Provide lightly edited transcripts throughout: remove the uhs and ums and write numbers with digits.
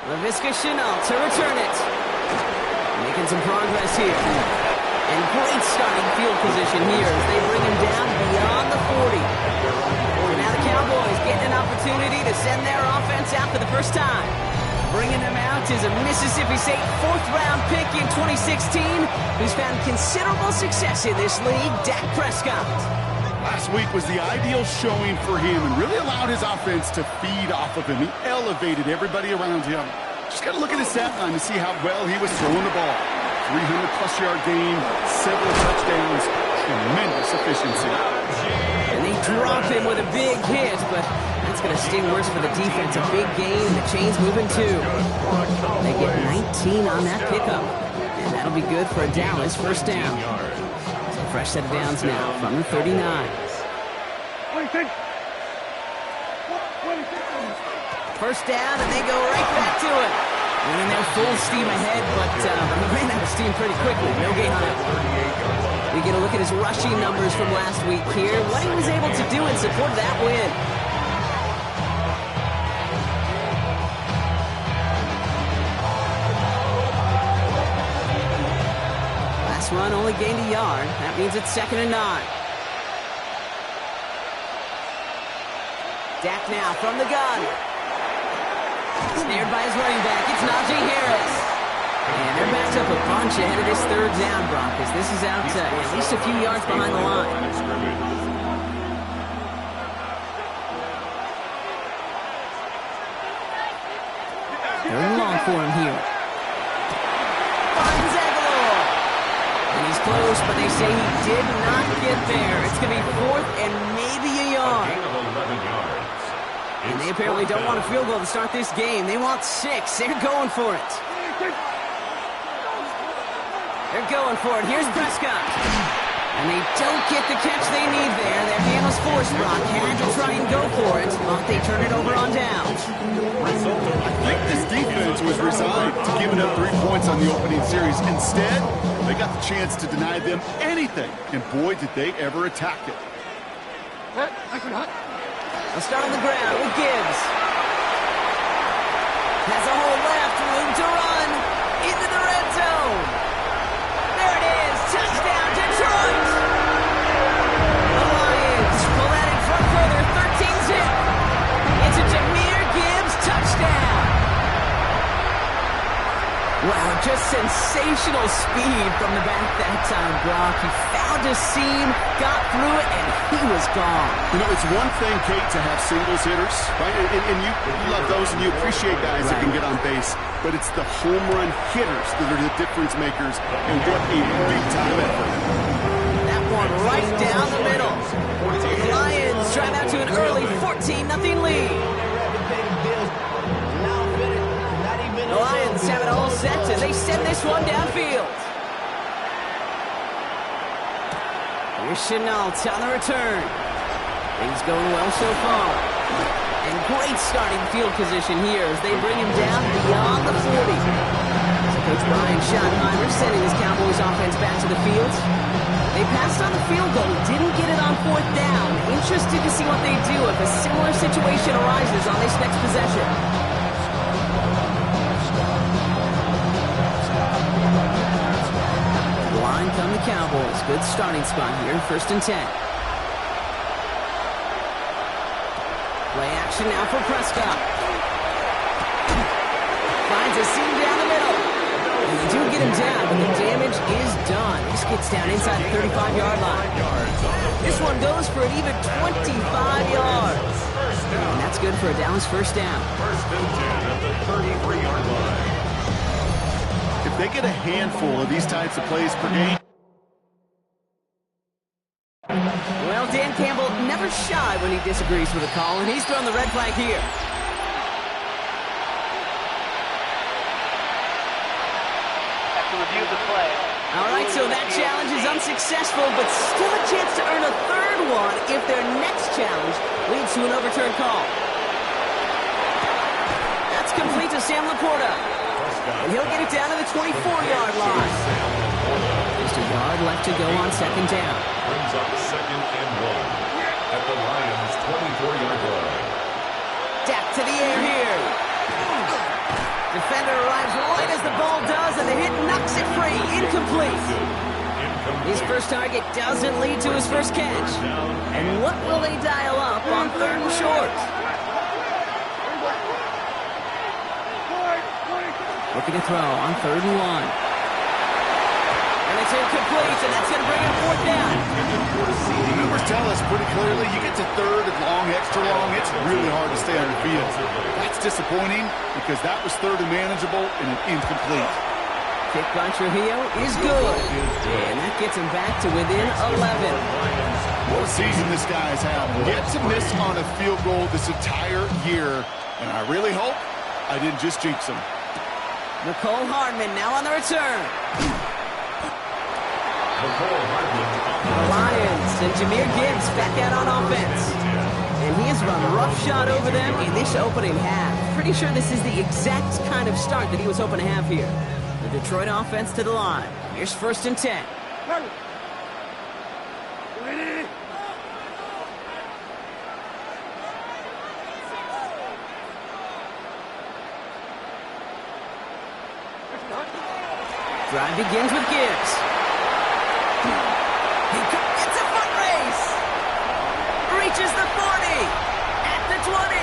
to return it. Making some progress here. And great starting field position here as they bring him down beyond the 40. So now the Cowboys getting an opportunity to send their offense out for the first time. Bringing them out is a Mississippi State fourth-round pick in 2016 who's found considerable success in this league, Dak Prescott. Last week was the ideal showing for him and really allowed his offense to feed off of him. He elevated everybody around him. Just got to look at his stat line to see how well he was throwing the ball. 300-plus yard game, several touchdowns, tremendous efficiency. And they drop him with a big hit, but that's going to sting worse for the defense. A big game, the chain's moving too. They get 19 on that pickup, and that'll be good for a Dallas first down. Fresh set of downs now from the 39. First down, and they go right back to it. And they're full steam ahead, but he ran out of steam pretty quickly. No gain on it. We get a look at his rushing numbers from last week here. What he was able to do in support of that win. Run only gained a yard. That means it's 2nd and 9. Dak now from the gun. Snared by his running back. It's Najee Harris. And they're backed up a bunch ahead of this third down, Broncos. This is out at least a few yards behind the line. Third and long for him here. Close, but they say he did not get there. It's going to be 4th and maybe a yard. And they apparently don't want a field goal to start this game. They want 6. They're going for it. They're going for it. Here's Prescott. And they don't get the catch they need there. Their hand was forced, Brock. Had to try and go for it, but they turn it over on downs. I think this defense was resigned to giving up 3 points on the opening series. Instead, they got the chance to deny them anything, and boy, did they ever attack it. They'll start on the ground with Gibbs. Has a hole left, room to run, into the red zone. There it is, touchdown, Detroit! The Lions pull that in front further, 13-zip. It's a Jahmyr Gibbs touchdown. Wow, just sensational speed from the back that time, Brock. He found a seam, got through it, and he was gone. You know, it's one thing, Kate, to have singles hitters, right? And you love those, and you appreciate guys that can get on base. But it's the home run hitters that are the difference makers, and what a big-time effort. That one right down the middle. The Lions drive out to an early 14-0 lead. The Lions have it all set as they send this one downfield. Here's Chenault on the return. Things going well so far. And great starting field position here as they bring him down beyond the 40. So Coach Brian Schottenheimer sending his Cowboys offense back to the field. They passed on the field goal, didn't get it on 4th down. Interested to see what they do if a similar situation arises on this next possession. Line come the Cowboys. Good starting spot here, 1st and 10. Play action now for Prescott. Finds a seam down the middle. And they do get him down, but the damage is done. This gets down inside the 35-yard line. This one goes for an even 25 yards. And that's good for a Dallas first down. 1st and 10 at the 33-yard line. If they get a handful of these types of plays per game. Well, Dan Campbell never shy when he disagrees with a call, and he's thrown the red flag here. Have to review the play. All right, so that challenge is unsuccessful, but still a chance to earn a 3rd one if their next challenge leads to an overturned call. That's complete to Sam Laporta. And he'll get it down to the 24-yard line. Just a yard left to go on 2nd down. Brings up 2nd and 1 at the Lions' 24-yard line. Dak to the air here. Defender arrives right as the ball does, and the hit knocks it free. Incomplete. His first target doesn't lead to his first catch. And what will they dial up on 3rd and short? Looking to throw on 3rd and 1. And it's incomplete, and that's going to bring up 4th down. The numbers tell us pretty clearly, you get to 3rd and long, extra long, it's really hard to stay on your feet. That's disappointing because that was 3rd and manageable and an incomplete. Kick by Trujillo is good, and that gets him back to within 11. What a season this guy has had. Yet to miss on a field goal this entire year, and I really hope I didn't just jinx him. Nicole Hardman now on the return. The Lions and Jahmyr Gibbs back out on offense. And he has run roughshod over them in this opening half. Pretty sure this is the exact kind of start that he was hoping to have here. The Detroit offense to the line. Here's 1st and 10. Drive begins with Gibbs. It's a foot race. Reaches the 40. At the 20.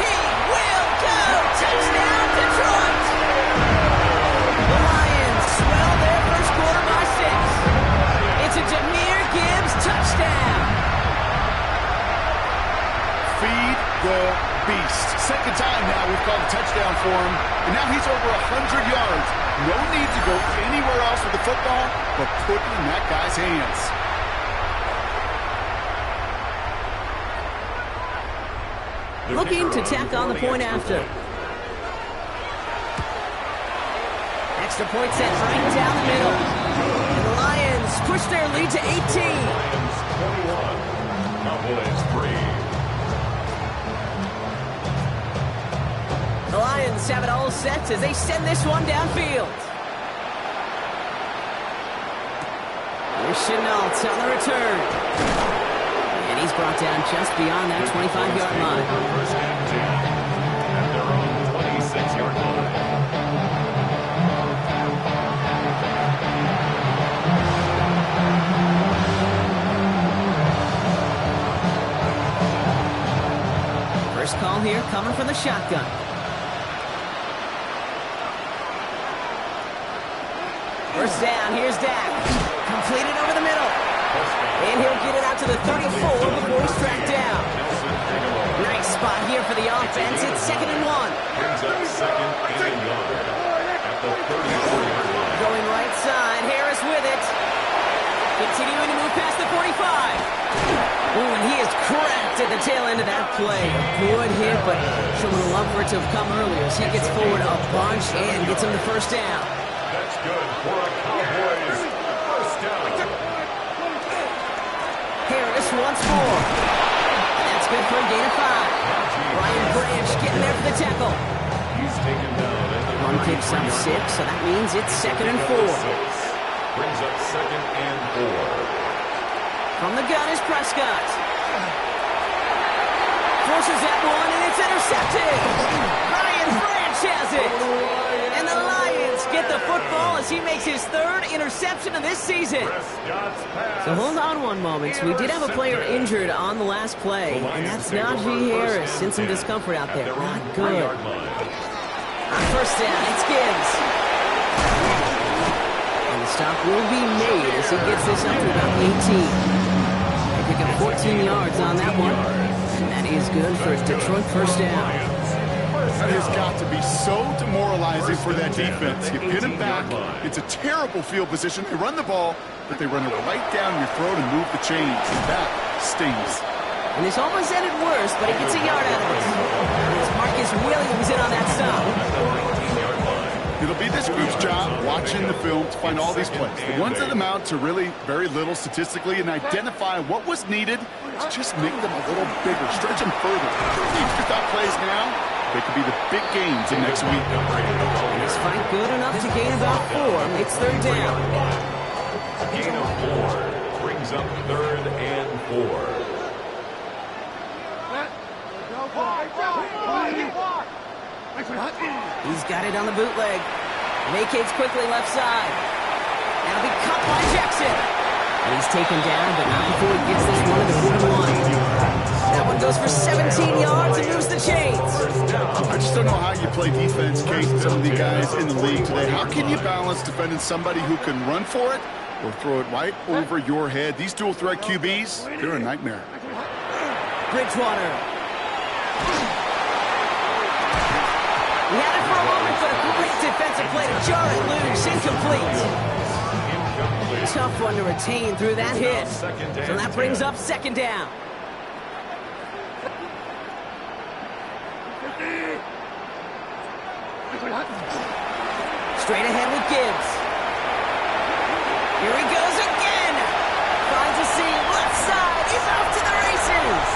He will go. Touchdown, Detroit. The Lions swell their first quarter by 6. It's a Jahmyr Gibbs touchdown. Feed the beast. Second time now we've called a touchdown for him, and now he's over 100 yards. No need to go anywhere else with the football, but put it in that guy's hands. Looking to tack on the point after. Extra point set right down the middle. And the Lions push their lead to 18. Lions 21, Cowboys 3. The Lions have it all set as they send this one downfield. Here's Chenault on the return. And he's brought down just beyond that 25-yard line. First and 10 at their own 26-yard line. First call here coming from the shotgun. First down, here's Dak. Completed over the middle. And he'll get it out to the 34 before he's tracked down. Nice spot here for the offense. It's 2nd and 1. Brings up 2nd and a yard at the 34-yard line. Going right side, Harris with it. Continuing to move past the 45. Ooh, and he is cracked at the tail end of that play. Good hit, but sure would have loved for it to have come earlier as he gets forward a bunch and gets him the first down. That's good for a Cowboys first down. Harris once more. That's good for a gain of 5. Ryan Branch getting there for the tackle. He's taken down at the Run picks up 6, so that means it's 2nd and 4. Brings up 2nd and 4. From the gun is Prescott. Forces that one, and it's intercepted. Ryan Branch has it. And the Lions get the football as he makes his 3rd interception of this season. So hold on one moment. We did have a player injured on the last play, and that's Najee Harris in some discomfort out there. Not good. First down, it's Gibbs. And the stop will be made as he gets this up to about 18. They pick up 14 yards on that one. And that is good for a Detroit first down. That has got to be so demoralizing for that defense. You pin him back. It's a terrible field position. They run the ball, but they run it right down your throat and move the chains. And that stings. And this almost ended worse, but he gets a yard out of it. It's Marcus Williams in on that stop. It'll be this group's job watching the film to find all these plays. The ones that amount to really very little statistically and identify what was needed to just make them a little bigger, stretch them further. These stop plays now, they could be the big games in next week. This fight good enough to gain about 4. It's 3rd down. Gain of 4 brings up 3rd and 4. He's got it on the bootleg. Vacates quickly left side. That'll be cut by Jackson. And he's taken down, but not before he gets this one at the 41. That one goes for 17 yards and moves the chains. I just don't know how you play defense, Kate, and some of the guys in the league today. How can you balance defending somebody who can run for it or throw it right over your head? These dual threat QBs, they're a nightmare. Bridgewater. He had it for a moment, but a great defensive play to jar it loose. Incomplete. Tough one to retain through that hit. So that brings up second down. Straight ahead with Gibbs. Here he goes again. Finds a seam left side. He's off to the races.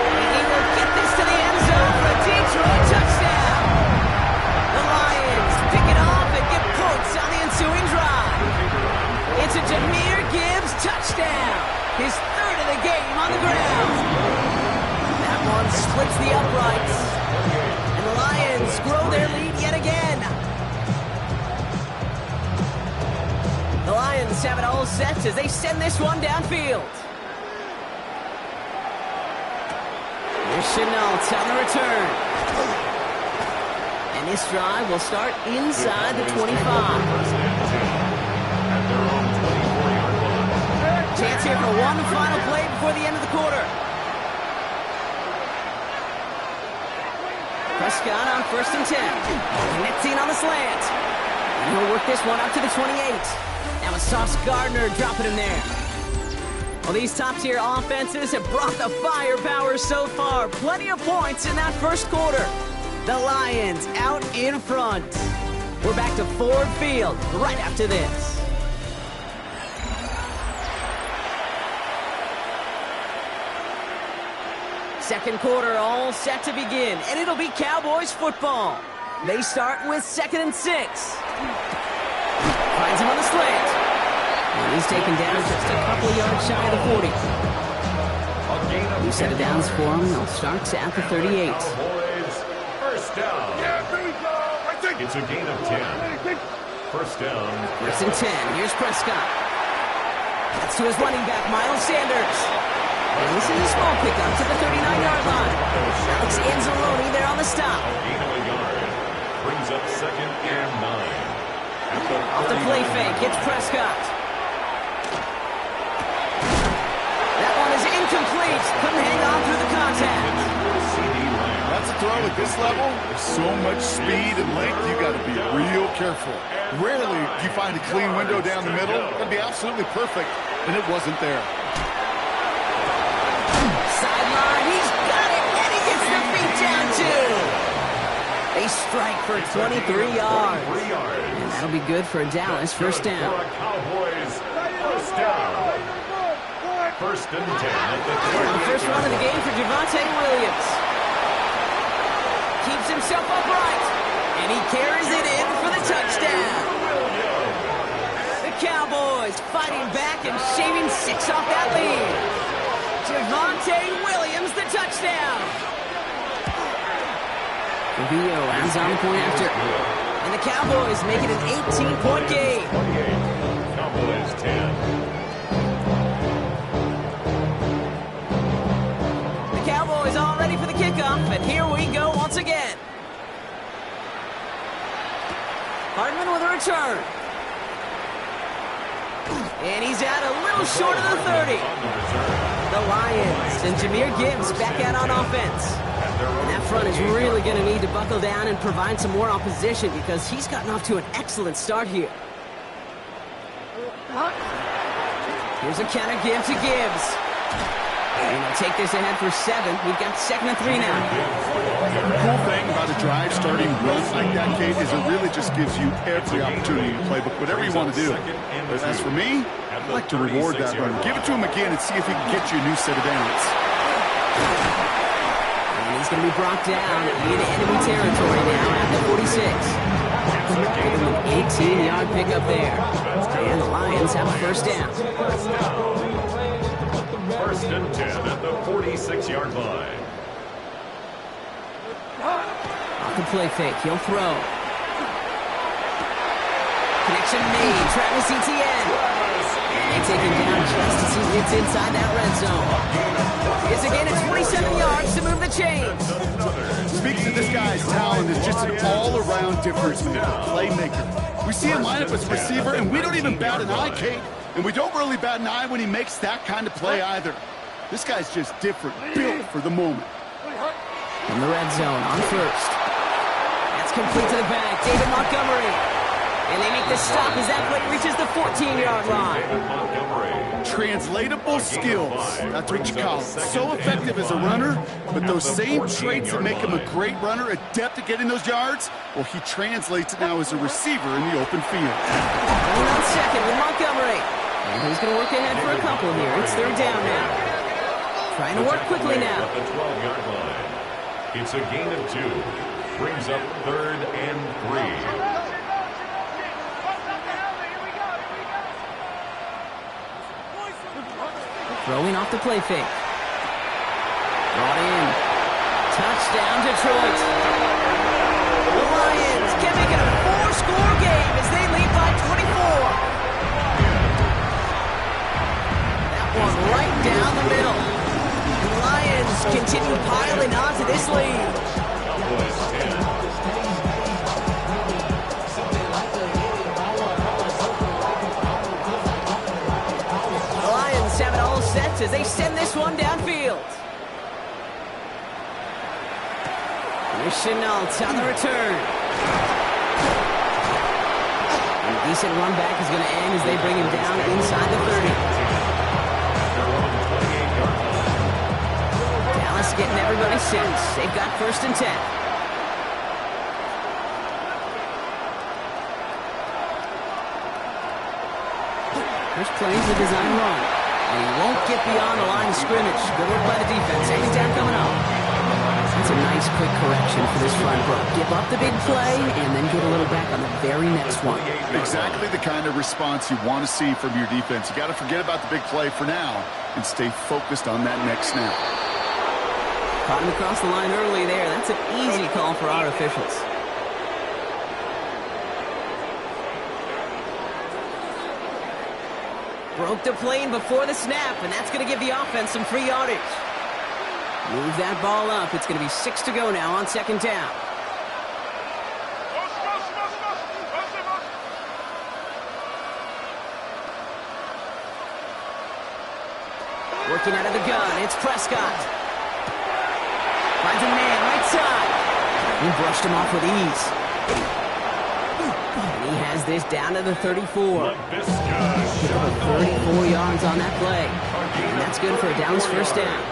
He will get this to the end zone for a Detroit touchdown. The Lions pick it off and get points on the ensuing drive. It's a Jahmyr Gibbs touchdown. His third of the game on the ground. That one splits the uprights. And the Lions grow their lead yet again. The Lions have it all set as they send this one downfield. Here's Chenault on the return. And this drive will start inside the 25. Chance here for one final play before the end of the quarter. Prescott on 1st and 10. Connecting on the slant. And he'll work this one up to the 28. That was Sauce Gardner dropping him there. Well, these top-tier offenses have brought the firepower so far. Plenty of points in that first quarter. The Lions out in front. We're back to Ford Field right after this. Second quarter all set to begin, and it'll be Cowboys football. They start with 2nd and 6. Finds him on the slant. And he's taken down just a couple of yards shy of the 40. New set of downs for him. They'll start at the 38. First down. It's a gain of 10. First down. 1st and 10. Here's Prescott. That's to his running back, Miles Sanders. And this is a small pickup to the 39-yard line. Alex Anzalone there on the stop. Gain of a yard. Brings up 2nd and 9. Off the play fake, it's Prescott. That one is incomplete. Couldn't hang on through the contact. That's a throw at this level. There's so much speed and length, you got to be real careful. Rarely do you find a clean window down the middle. It'd be absolutely perfect, and it wasn't there. Sideline, he's got it, and he gets the feet down too. They strike for 23 yards. And that'll be good for Dallas. First down. Cowboys, first down. 1st and 10 at the 38. The first run of the game for Javonte Williams. Keeps himself upright, and he carries it in for the touchdown. The Cowboys fighting back and shaving 6 off that lead. Javonte Williams, the touchdown. Rubio lands on the point after. And the Cowboys make it an 18-point game. Cowboys 10. The Cowboys all ready for the kickoff, and here we go once again. Hardman with a return. And he's out a little short of the 30. The Lions and Jahmyr Gibbs back out on offense. And that front is really going to need to buckle down and provide some more opposition because he's gotten off to an excellent start here. Here's a counter give to Gibbs. And he'll take this ahead for 7. We've got 2nd and 3 now. The cool thing about a drive starting run like that, Kate, is it really just gives you every opportunity to play whatever you want to do. But as for me, I'd like to reward that run. Give it to him again and see if he can get you a new set of downs. And he's going to be brought down into enemy territory now at the 46. An 18-yard pickup there. And the Lions have a first down. 1st and 10 at the 46-yard line. off the play fake. He'll throw. Connection made. Travis Etienne. And they take him down just as he gets inside that red zone. It's again at 27 yards to move the chains. Speaks of this guy's talent as just an all-around difference maker, playmaker. We see him line up as a receiver, and we don't even bat an eye, Kate. And we don't really bat an eye when he makes that kind of play either. This guy's just different, built for the moment. In the red zone on first. That's complete to the back. David Montgomery. And they make the stop as that play reaches the 14-yard line. Translatable skills. That's what you call it. So effective as a runner, but those same traits that make him a great runner, adept at getting those yards, well, he translates it now as a receiver in the open field. Going on second with Montgomery. And he's going to work ahead for a couple here. It's third down now. Trying to work quickly now. At the 12-yard line. It's a gain of 2. Brings up 3rd and 3. Throwing off the play fake. Brought in. Touchdown, Detroit. The Lions can make it a 4-score game as they lead by 24. That one right down the middle. The Lions continue piling on to this lead. Have it all set as they send this one downfield. Here's Chenault on the return. And a decent run back is going to end as they bring him down inside the 30. Dallas getting everybody set. They've got 1st and 10. Here's plays the design wrong. And he won't get beyond the line of scrimmage. Good work by the defense. Second down coming up. That's a nice quick correction for this front row. Give up the big play and then get a little back on the very next one. Exactly the kind of response you want to see from your defense. You got to forget about the big play for now and stay focused on that next snap. Caught him across the line early there. That's an easy call for our officials. Broke the plane before the snap, and that's going to give the offense some free yardage. Move that ball up. It's going to be 6 to go now on 2nd down. Working out of the gun, it's Prescott. Finds a man right side. He brushed him off with ease. And he has this down to the 34. 34 yards on that play. And that's good for a Dallas 1st down.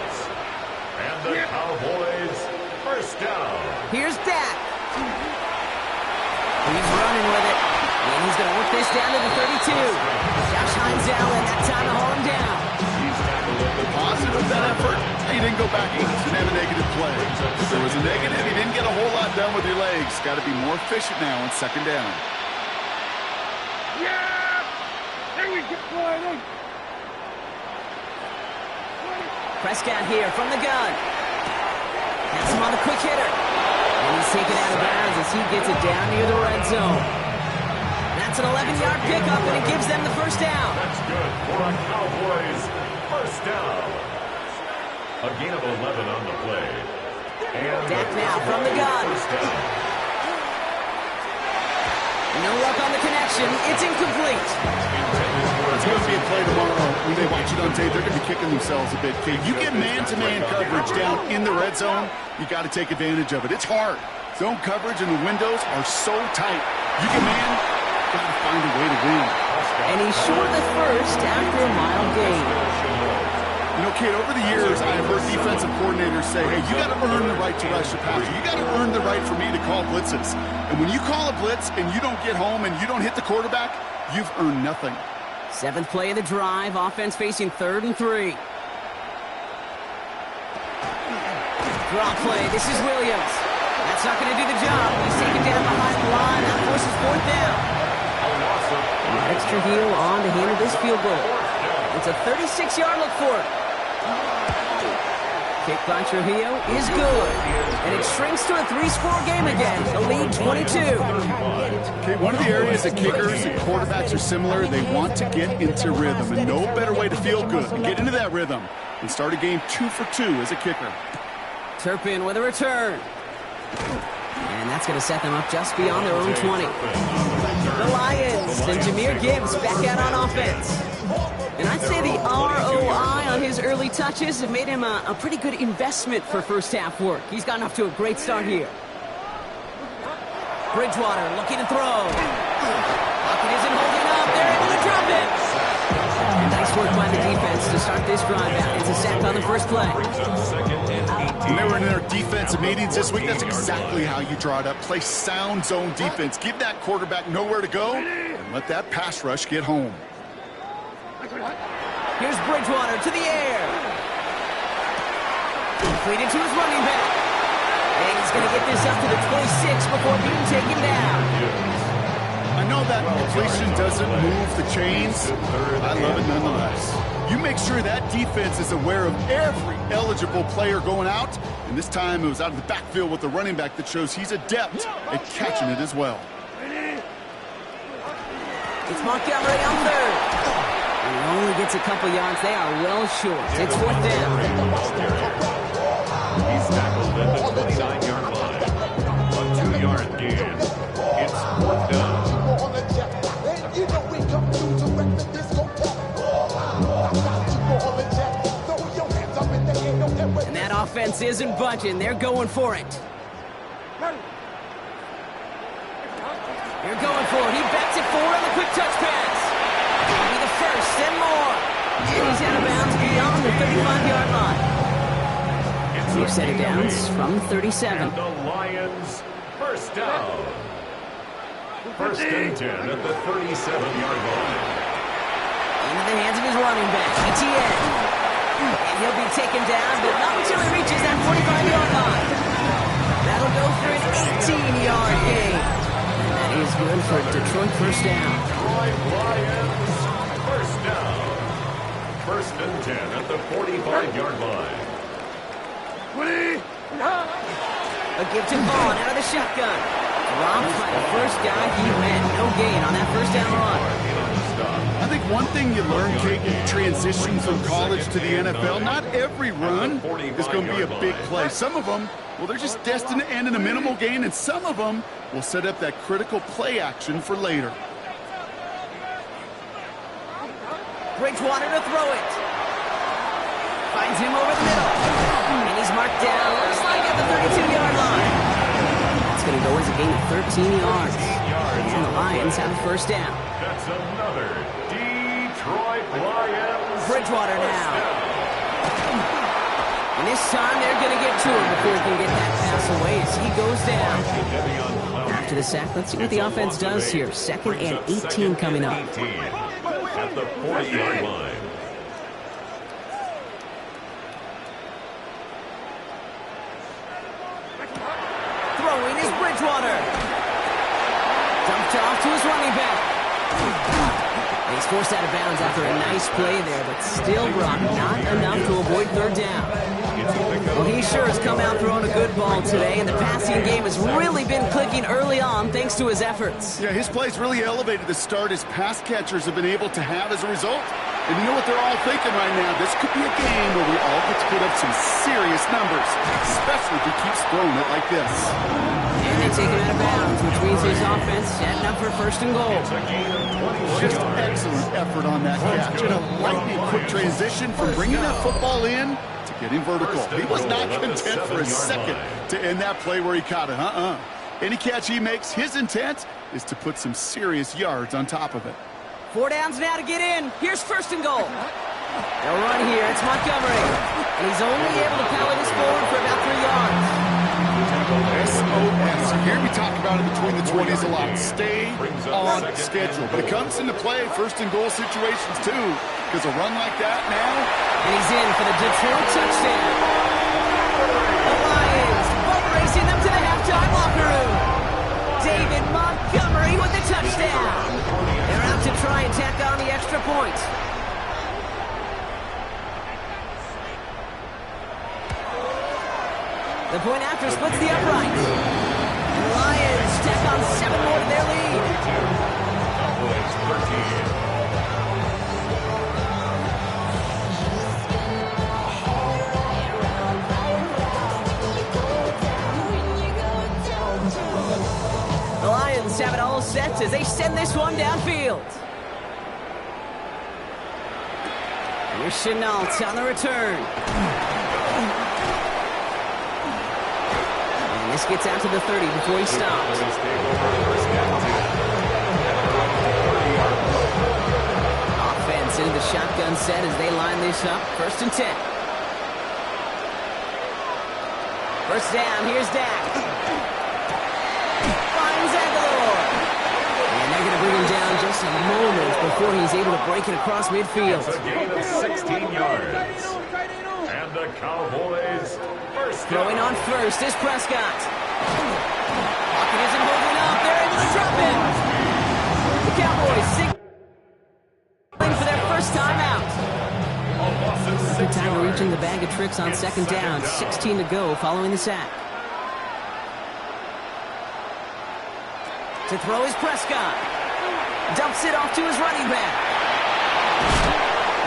And the Cowboys 1st down. Here's Dak. He's running with it. And he's going to work this down to the 32. Josh Hines Allen, that time to haul him down. Positive of that effort, he didn't go back and have a negative play. If there was a negative, he didn't get a whole lot done with your legs. Got to be more efficient now on 2nd down. Prescott here from the gun. Has him on the quick hitter. And he's taken out of bounds as he gets it down near the red zone. That's an 11-yard pickup, and it gives them the 1st down. That's good for a Cowboys 1st down. A gain of 11 on the play. And Dak now from the gun. No luck on the connection. It's incomplete. It's going to be a play tomorrow. When they watch it on tape, they're going to be kicking themselves a bit. Kid, you get man-to-man coverage down in the red zone, you got to take advantage of it. It's hard. Zone coverage and the windows are so tight. You get man, got to find a way to win. And he's short the 1st after a mild gain. You know, Kate, over the years, I've heard defensive coordinators say, hey, you got to earn the right to rush the passer. You got to earn the right for me to call blitzes. And when you call a blitz and you don't get home and you don't hit the quarterback, you've earned nothing. 7th play of the drive. Offense facing 3rd and 3. Draw play. This is Williams. That's not going to do the job. He's taken down behind the line. That forces 4th down. Extra heel on to handle this field goal. It's a 36-yard look for it. Kick by Trujillo is good. And it shrinks to a 3-score game again. The lead 22. Okay, one of the areas that kickers and quarterbacks are similar, they want to get into rhythm. And no better way to feel good and get into that rhythm than start a game 2 for 2 as a kicker. Turpin with a return. And that's going to set them up just beyond their own 20. The Lions and Jahmyr Gibbs back out on offense. And I'd say the ROI on his early touches have made him a pretty good investment for first half work. He's gotten off to a great start here. Bridgewater looking to throw. Lockett isn't holding up. They're able to drop it. And nice work by the defense to start this drive out. It's a sack on the first play. When they were in their defensive meetings this week, that's exactly how you draw it up. Play sound zone defense. Give that quarterback nowhere to go and let that pass rush get home. Here's Bridgewater to the air. Completed to his running back. And he's going to get this up to the 26 before being taken down. I know that completion doesn't move the chains. I love it nonetheless. You make sure that defense is aware of every eligible player going out. And this time it was out of the backfield with the running back that shows he's adept at catching it as well. It's Montgomery on third. And he only gets a couple yards. They are well short. It's fourth down. He's tackled at the 29-yard line. A 2-yard gain. It's fourth down. And that offense isn't budging. They're going for it. They're going for it. He backs it forward on the quick touch pass. Maybe the first and more. And he's out of bounds beyond the 35-yard line. We've set it downs from 37. And the Lions first down. First and 10 at the 37-yard line. Into the hands of his running back, ETN. And he'll be taken down, but not until he reaches that 45-yard line. That'll go for an 18-yard gain. And that is good for Detroit first down. Detroit Lions first down. First and 10 at the 45-yard line. A give to Vaughn out of the shotgun. Dropped by the first guy he met. No gain on that first down run. I think one thing you learn, Kate, in transition from college to the NFL, not every run is going to be a big play. Some of them, well, they're just destined to end in a minimal gain, and some of them will set up that critical play action for later. Bridgewater to throw it. Finds him over the middle. And he's marked down, looks like at the 32-yard line. It's going to go as a gain of 13 yards. And the Lions have a first down. That's another Detroit Lions. Bridgewater now. And this time they're going to get to him before he can get that pass away as he goes down. After the sack, let's see what the offense does here. Second and 18 coming up. At the 40-yard line. Throwing is Bridgewater. Dumped off to his running back. And he's forced out of bounds after a nice play there, but still, Brock, not enough to avoid third down. Well, he sure has come out throwing a good ball today, and the passing game has really been clicking early on thanks to his efforts. Yeah, his play's really elevated the start his pass catchers have been able to have as a result. And you know what they're all thinking right now? This could be a game where we all get to put up some serious numbers, especially if he keeps throwing it like this. And they take him out of bounds, which means his offense setting up for first and goal. Just excellent effort on that catch. And a lightning quick transition from bringing that football in to getting vertical. He was not content for a second to end that play where he caught it. Any catch he makes, his intent is to put some serious yards on top of it. 4 downs now to get in. Here's first and goal. They'll run here. It's Montgomery. And he's only able to power this forward for about 3 yards. SOS. You hear me talk about it between the 20s a lot. Stay on schedule. But it comes into play first and goal situations too. Because a run like that now. And he's in for the Detroit touchdown. The Lions boat racing them to the halftime locker room. David Montgomery with the touchdown. They're out to try and tack on the extra point. point after splits the upright. And the Lions tack on 7 more to their lead. Cowboys 13. The Lions have it all set as they send this one downfield. Here's Chenault on the return. And this gets out to the 30 before he stops. Offense into the shotgun set as they line this up. 1st and 10. First down, here's Dak. And they're going to bring him down just a moment before he's able to break it across midfield. It's a gain of 16 yards. And the Cowboys first down. Throwing on first is Prescott. Pocket isn't holding up. They're able to drop him. The Cowboys signaling for their first time out. Good time to reach in the bag of tricks on 2nd down. 16 to go following the sack. To throw is Prescott. Dumps it off to his running back.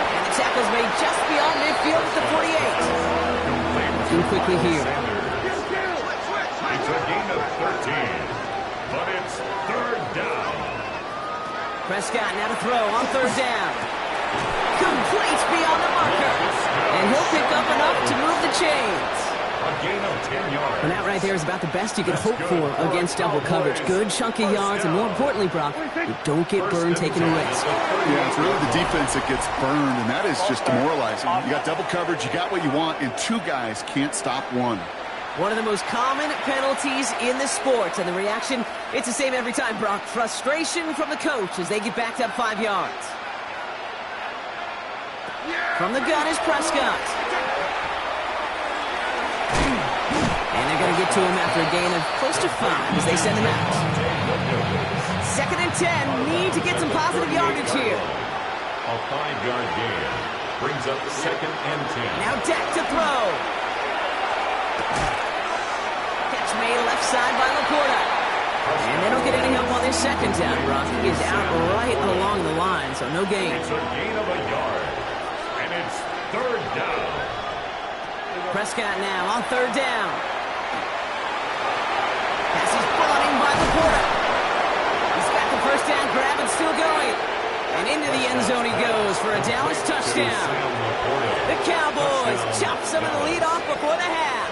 And the tackle's made just beyond midfield at the 48. Looking quickly here. It's a gain of 13, but it's 3rd down. Prescott now to throw on 3rd down. Complete beyond the marker. And he'll pick up enough to move the chains. A gain of 10 yards. And that right there is about the best you could hope for against double coverage. Good chunky yards, and more importantly, Brock, you don't get burned taking a risk. Yeah, it's really the defense that gets burned, and that is just demoralizing. You got double coverage, you got what you want, and 2 guys can't stop one. One of the most common penalties in the sport, and the reaction, it's the same every time, Brock. Frustration from the coach as they get backed up 5 yards. From the gun is Prescott. And they're going to get to him after a gain of close to 5 as they send him out. 2nd and 10. Need to get some positive yardage here. A 5-yard gain brings up 2nd and 10. Now Dak to throw. Catch made left side by Laporta. And they don't get any help on this 2nd down. Brock is out right along the line, so no gain. It's a gain of a yard. And it's 3rd down. Prescott now on 3rd down. Pass is brought in by Laporta. He's got the 1st down grab and still going. And into the end zone he goes for a Dallas touchdown. The Cowboys chop some of the lead off before the half.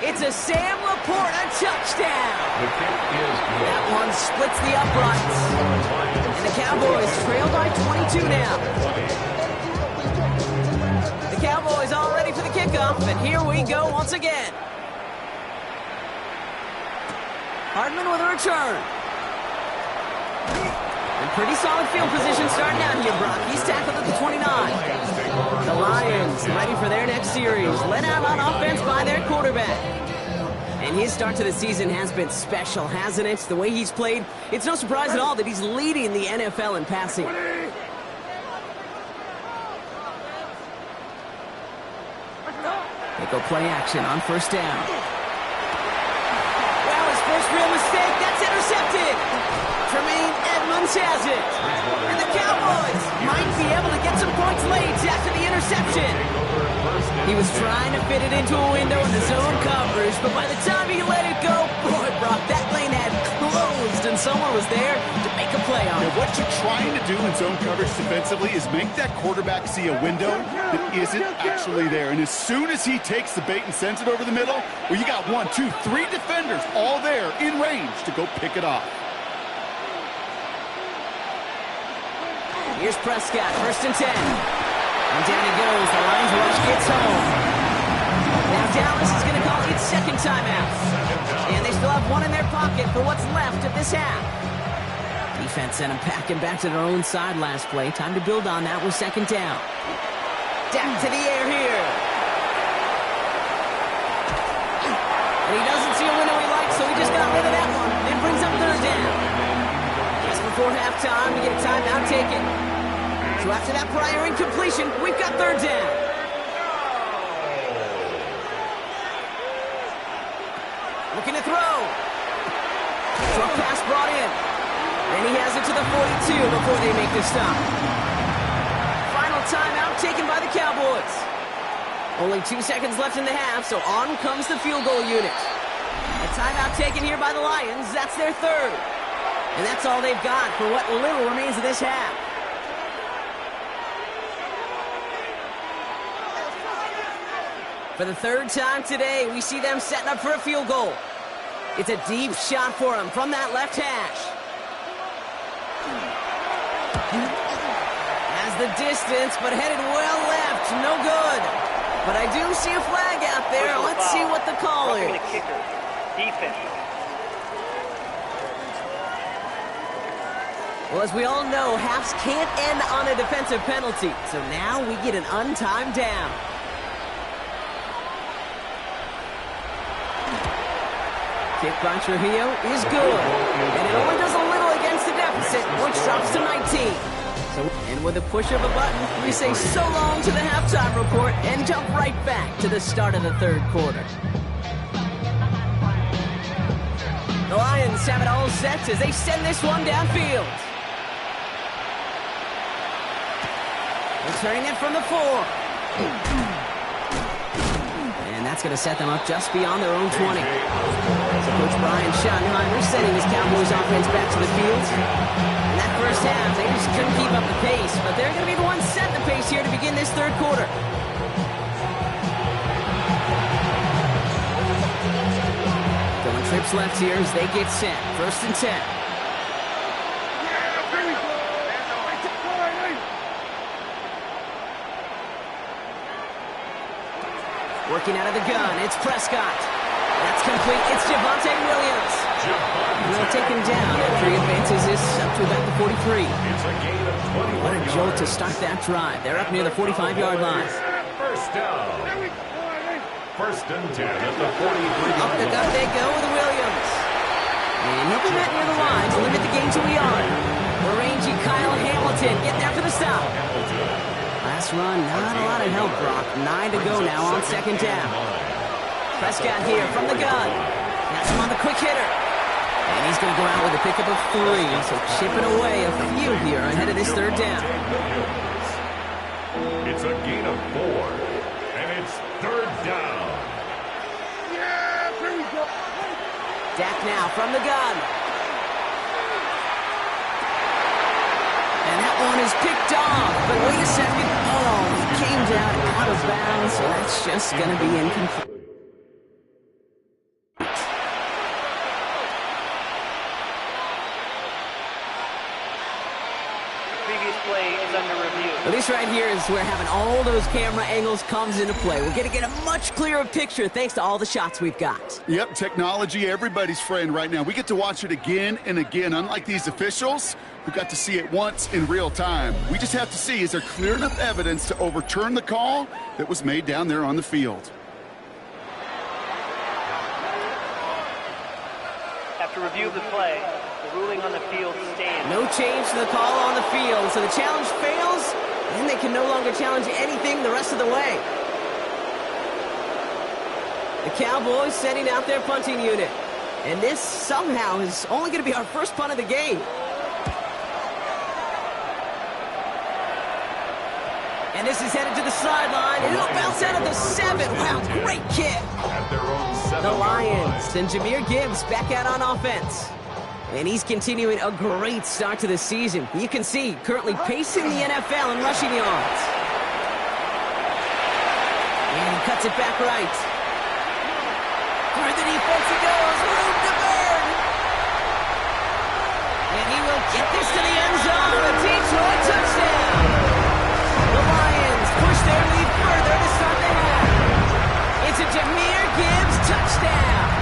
It's a Sam Laporta touchdown. The kick is good. That one splits the uprights. And the Cowboys trail by 22 now. The Cowboys all ready for the kickoff, and here we go once again. Hardman with a return. And pretty solid field position starting out here, Brock. He's tackled at the 29. The Lions ready for their next series. Led out on offense by their quarterback. And his start to the season has been special, hasn't it? The way he's played, it's no surprise at all that he's leading the NFL in passing. They go play action on 1st down. Well, his first real mistake, that's intercepted. Tremaine Edmonds has it. And the Cowboys might be able to get some points late after the interception. He was trying to fit it into a window in the zone coverage, but by the time he let it go, boy, Brock, that lane had closed, and someone was there to make a play on it. What you're trying to do in zone coverage defensively is make that quarterback see a window that isn't actually there. And as soon as he takes the bait and sends it over the middle, well, you got 1, 2, 3 defenders all there in range to go pick it off. Here's Prescott, 1st and 10. And down he goes. The Lions rush gets home. Now Dallas is going to call its 2nd timeout. And they still have 1 in their pocket for what's left of this half. Defense sent them packing back to their own side last play. Time to build on that with 2nd down. Dak to the air here. And he doesn't see a window he likes, so he just got rid of that one. It brings up 3rd down. Just before halftime to get a timeout taken. So after that prior incompletion, we've got 3rd down. Short pass brought in. And he has it to the 42 before they make the stop. Final timeout taken by the Cowboys. Only 2 seconds left in the half, so on comes the field goal unit. A timeout taken here by the Lions. That's their third. And that's all they've got for what little remains of this half. For the third time today, we see them setting up for a field goal. It's a deep shot for him from that left hash. Has the distance, but headed well left. No good. But I do see a flag out there. Let's see what the call is. The kicker. Defense. Well, as we all know, halves can't end on a defensive penalty. So now we get an untimed down. Kick by Trujillo is good. And it only does a little against the deficit, which drops to 19. And with a push of a button, we say so long to the halftime report and jump right back to the start of the third quarter. The Lions have it all set as they send this one downfield. Returning it from the 4. And that's going to set them up just beyond their own 20. So Coach Brian Schottenheimer sending his Cowboys offense back to the field. In that first half, they just couldn't keep up the pace, but they're going to be the ones setting the pace here to begin this third quarter. Going trips left here as they get set. 1st and 10. Working out of the gun, it's Prescott. That's complete. It's Javonte Williams. And they'll take him down after he advances this up to about the 43. What a jolt to start that drive. They're up near the 45-yard line. First down. 1st and 10 at the 43-yard Up the gut they go with Williams. And he'll be met near the line to limit the game to a yard. The rangy Kyle Hamilton getting there for the stop. Last run, not a lot of help, Brock. 9 to go now on 2nd down. Prescott here from the gun. That's him on the quick hitter. And he's going to go out with a pickup of 3. So chipping away a few here ahead of this 3rd down. It's a gain of 4. And it's 3rd down. Dak now from the gun. And that one is picked off. But wait a second. Oh, he came down out of bounds. So that's just going to be incomplete. Well, this right here is where having all those camera angles comes into play. We're going to get a much clearer picture thanks to all the shots we've got. Yep, technology, everybody's friend right now. We get to watch it again and again. Unlike these officials who got to see it once in real time. We just have to see, is there clear enough evidence to overturn the call that was made down there on the field? After review of the play, the ruling on the field stands. No change to the call on the field, so the challenge fails, and they can no longer challenge anything the rest of the way. The Cowboys sending out their punting unit, and this somehow is only going to be our first punt of the game. And this is headed to the sideline, and it'll bounce out of the 7. Wow, great kick. The Lions and Jahmyr Gibbs back out on offense. And he's continuing a great start to the season. You can see, currently pacing the NFL in rushing yards. And he cuts it back right. Through the defense he goes, room to burn. And he will get this to the end zone, a Detroit touchdown. The Lions push their lead further to start the half. It's a Jahmyr Gibbs touchdown.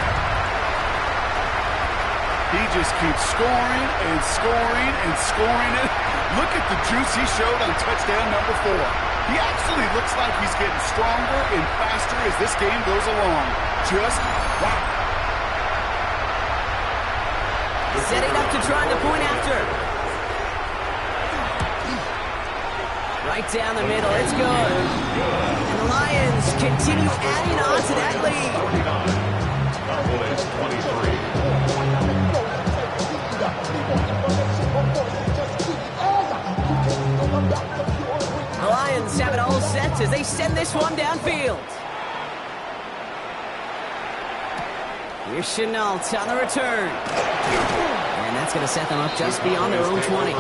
He just keeps scoring and scoring and scoring it. Look at the juice he showed on touchdown number 4. He actually looks like he's getting stronger and faster as this game goes along. Just wow. Setting up to try the point after. Right down the middle, it's good. And the Lions continue adding on to that lead. Cowboys 23. as they send this one downfield. Here's Chenault on the return. And that's going to set them up just beyond their own 20.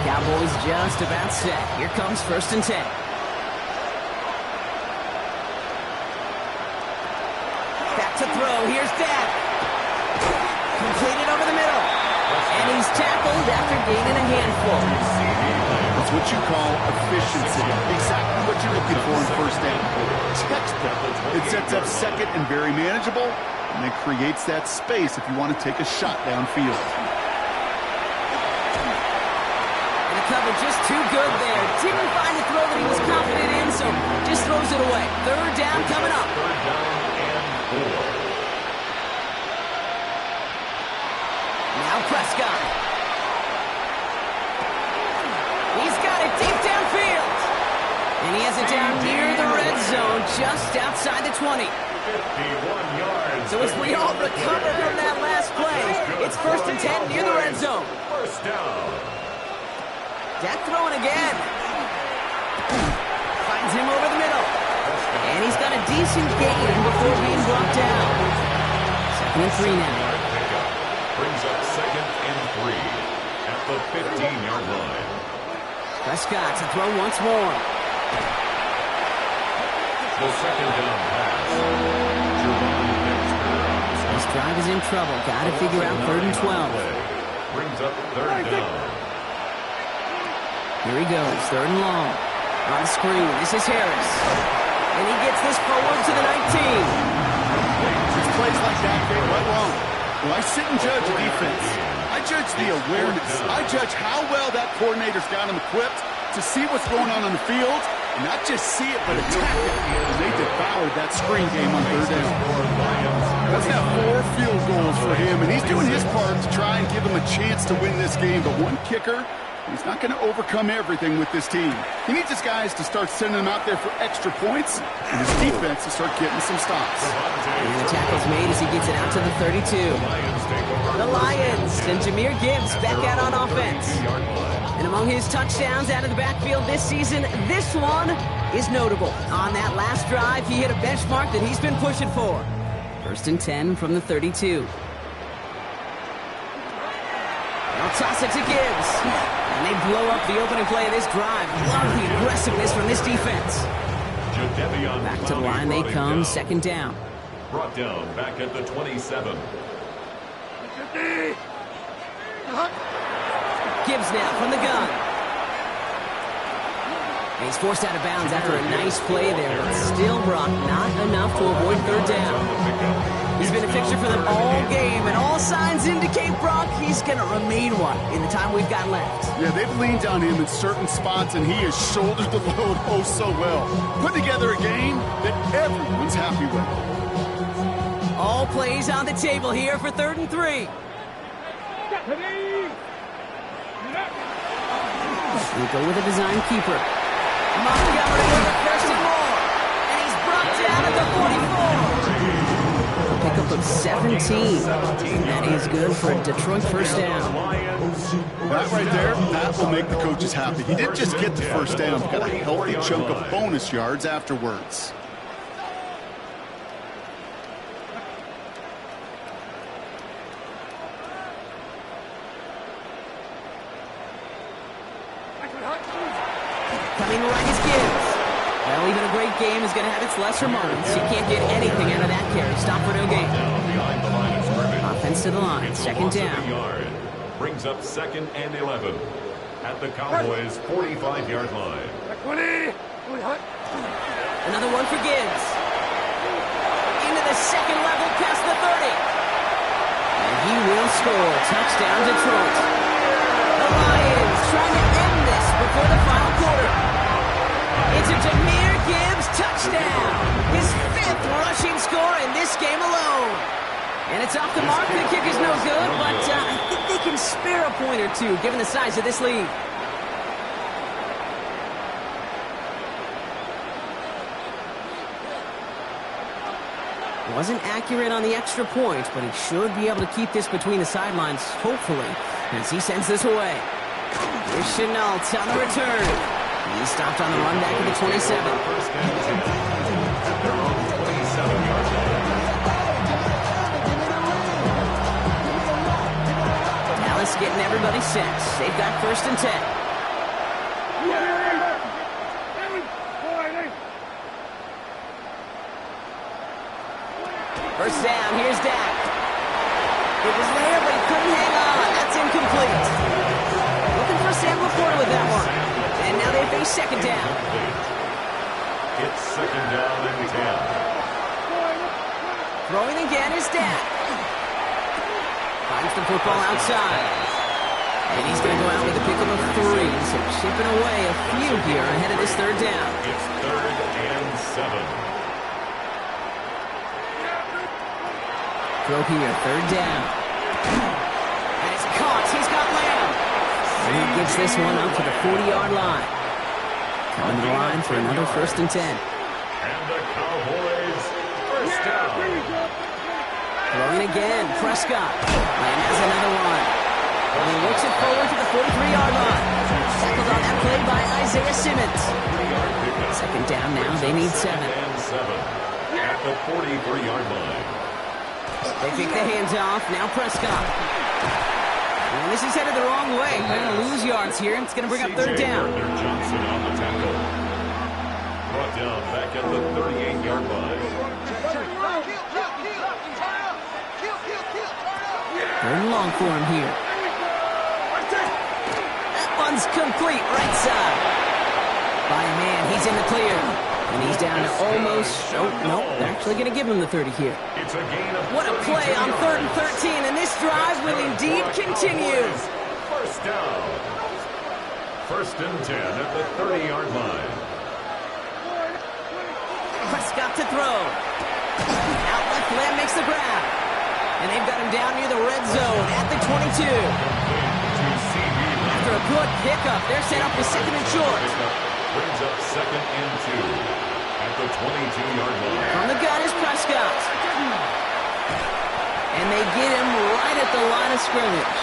Cowboys just about set. Here comes 1st and 10. Back to throw. Here's Dak. Completed over the middle. And he's tackled after gaining a handful. That's what you call efficiency. Exactly what you're looking for in 1st down. Textbook. It sets up 2nd and very manageable, and it creates that space if you want to take a shot downfield. And the cover just too good there. Didn't find a throw that he was confident in, so just throws it away. 3rd down coming up. 3rd down and 4. Now Prescott. He's got it deep downfield. And he has it down near the red zone, just outside the 20. 51 yards. So as we all recover from that last play, it's 1st and 10 near the red zone. 1st down. Dak throwing again. Finds him over the middle. And he's got a decent gain before being brought down. 2nd and 3 now. Brings up 2nd and 3 at the 15-yard line. Prescott to throw once more. The 2nd down pass. This drive is in trouble. Got to figure out 3rd and 12. Brings up 3rd down. Here he goes, 3rd and long. On the screen, this is Harris. And he gets this forward to the 19. It's plays like that get right wrong. When I sit and judge a defense, I judge the awareness. I judge how well that coordinator's got him equipped to see what's going on the field, and not just see it, but attack it. And they devoured that screen game on 3rd down. That's now 4 field goals for him, and he's doing his part to try and give him a chance to win this game. But one kicker, he's not going to overcome everything with this team. He needs his guys to start sending them out there for extra points, and his defense to start getting some stops. And the tackle's made as he gets it out to the 32. The Lions and Jahmyr Gibbs back out on offense. And among his touchdowns out of the backfield this season, this one is notable. On that last drive, he hit a benchmark that he's been pushing for. 1st and 10 from the 32. They'll toss it to Gibbs. And they blow up the opening play of this drive. Love the aggressiveness from this defense. Back to the line they come, 2nd down. Brought down back at the 27. Gibbs now from the gun. And he's forced out of bounds after a nice play there, but still, Brock, not enough to avoid 3rd down. He's been a fixture for them all game, and all signs indicate, Brock, he's going to remain one in the time we've got left. Yeah, they've leaned on him in certain spots, and he has shouldered the load oh so well. Put together a game that everyone's happy with. All plays on the table here for 3rd and 3. We go with a design keeper. Montgomery with a 1st and more. And he's brought down at the 44. A pickup of 17. That is good for a Detroit 1st down. That right there, that will make the coaches happy. He didn't just get the 1st down, he got a healthy chunk of bonus yards afterwards. Coming right is Gibbs. Well, even a great game is going to have its lesser moments. You can't get anything out of that carry. Stop for no gain. Offense to the line. 2nd down. Brings up 2nd and 11 at the Cowboys' 45-yard line. Another one for Gibbs. Into the 2nd level past the 30. And he will score. Touchdown, Detroit. The Lions trying to end this before the final quarter. It's a Jahmyr Gibbs touchdown. His 5th rushing score in this game alone. And it's off the mark. The kick is no good, but I think they can spare a point or two given the size of this lead. Wasn't accurate on the extra point, but he should be able to keep this between the sidelines, hopefully. as he sends this away. Here's Chenault on the return. He stopped on the run back at the 27. First and 10 at their own 27-yard line. Dallas getting everybody set. They've got first and 10. First down, here's Dak. It was there, but he couldn't hang on. That's incomplete. Looking for Sam LaPorta with that one. And now they face second down. It's second down and 10. Throwing again is Dak. Finds the football outside. And he's going to go out with a pick of 3. So chipping away a few here ahead of this third down. It's third and 7. Throw here, third down. And it's caught. He's got Lamb. And he gets this one up to the 40-yard line. Coming to the line for another first and 10. And the Cowboys first down. Throwing again, Prescott. Lamb has another one. And he works it forward to the 43-yard line. Tackled on that play by Isaiah Simmons. Second down now, they need 7. And 7 at the 43-yard line. They take the hands off, now Prescott. And this is headed the wrong way. They're going to lose yards here, and it's going to bring up third down. Johnson on the tackle. Brought down back at the 38-yard line. Third and long for him here. That one's complete, right side. By a man, he's in the clear. And he's down to almost, oh, no, they're actually going to give him the 30 here. It's a gain of What a play on 3rd and 13, and this drive will indeed continue. First down. First and 10 at the 30-yard line. Prescott to throw. Out left, Lamb makes the grab. And they've got him down near the red zone at the 22. After a good pickup, they're set up with second and short. Brings up second and 2 at the 22-yard line. From the gun is Prescott. And they get him right at the line of scrimmage.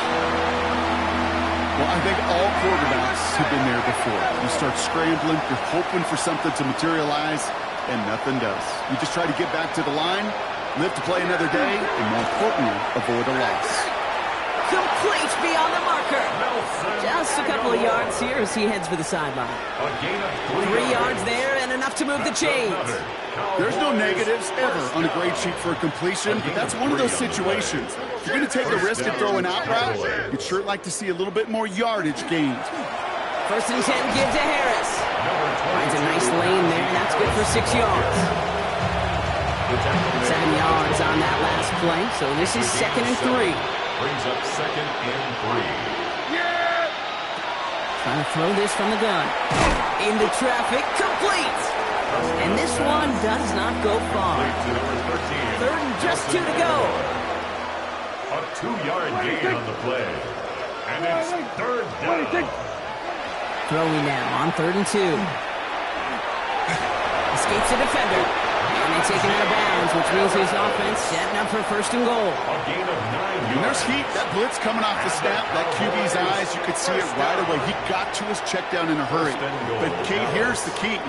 Well, I think all quarterbacks have been there before. You start scrambling, you're hoping for something to materialize, and nothing does. You just try to get back to the line, live to play another day, and more importantly, avoid a loss. Complete beyond the marker. Just a couple of yards here as he heads for the sideline. A gain of 3 yards there and enough to move the chains. There's no negatives ever on a grade sheet for a completion, but that's one of those situations. If you're going to take a risk and throw an out route, you'd sure like to see a little bit more yardage gained. First and 10, give to Harris. Finds a nice lane there, and that's good for 6 yards. 7 yards on that last play, so this is second and 3. Brings up second and 3. Trying to throw this from the gun. Into traffic, complete! And this one does not go far. Third and just 2 to go. A 2-yard gain on the play. And it's third down. Throwing now on 3rd and 2. Escapes the defender. And they take him out of bounds, which means his offense setting up for first and goal. A gain of 9 yards. And there's heat. That blitz coming off the snap, that QB's eyes, you could see it right away. He got to his check down in a hurry. But, Kate, here's the key.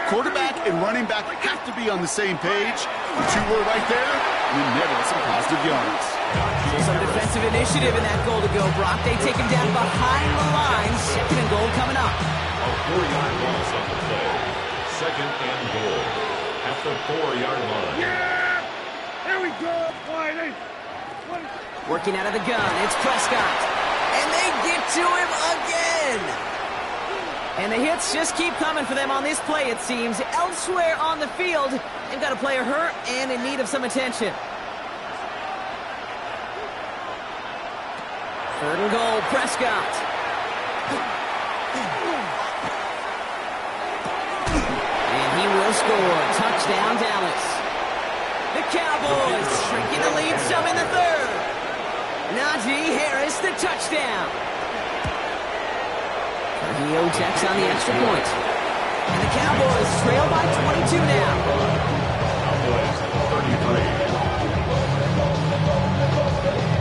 Quarterback and running back have to be on the same page. The two were right there, and then never some positive yards. Some defensive initiative in that goal to go, Brock. They take him down behind the line. Second and goal coming up. A 4-yard loss on the play. Second and goal at the 4-yard line. Here we go, Whitey. Working out of the gun, it's Prescott. And they get to him again. And the hits just keep coming for them on this play, it seems. Elsewhere on the field, they've got a player hurt and in need of some attention. 3rd and goal, Prescott. And he will score. Touchdown, Dallas. The Cowboys shrinking the lead some in the 3rd. Najee Harris, the touchdown. Cardio checks on the extra point. And the Cowboys trail by 22 now. Cowboys 33.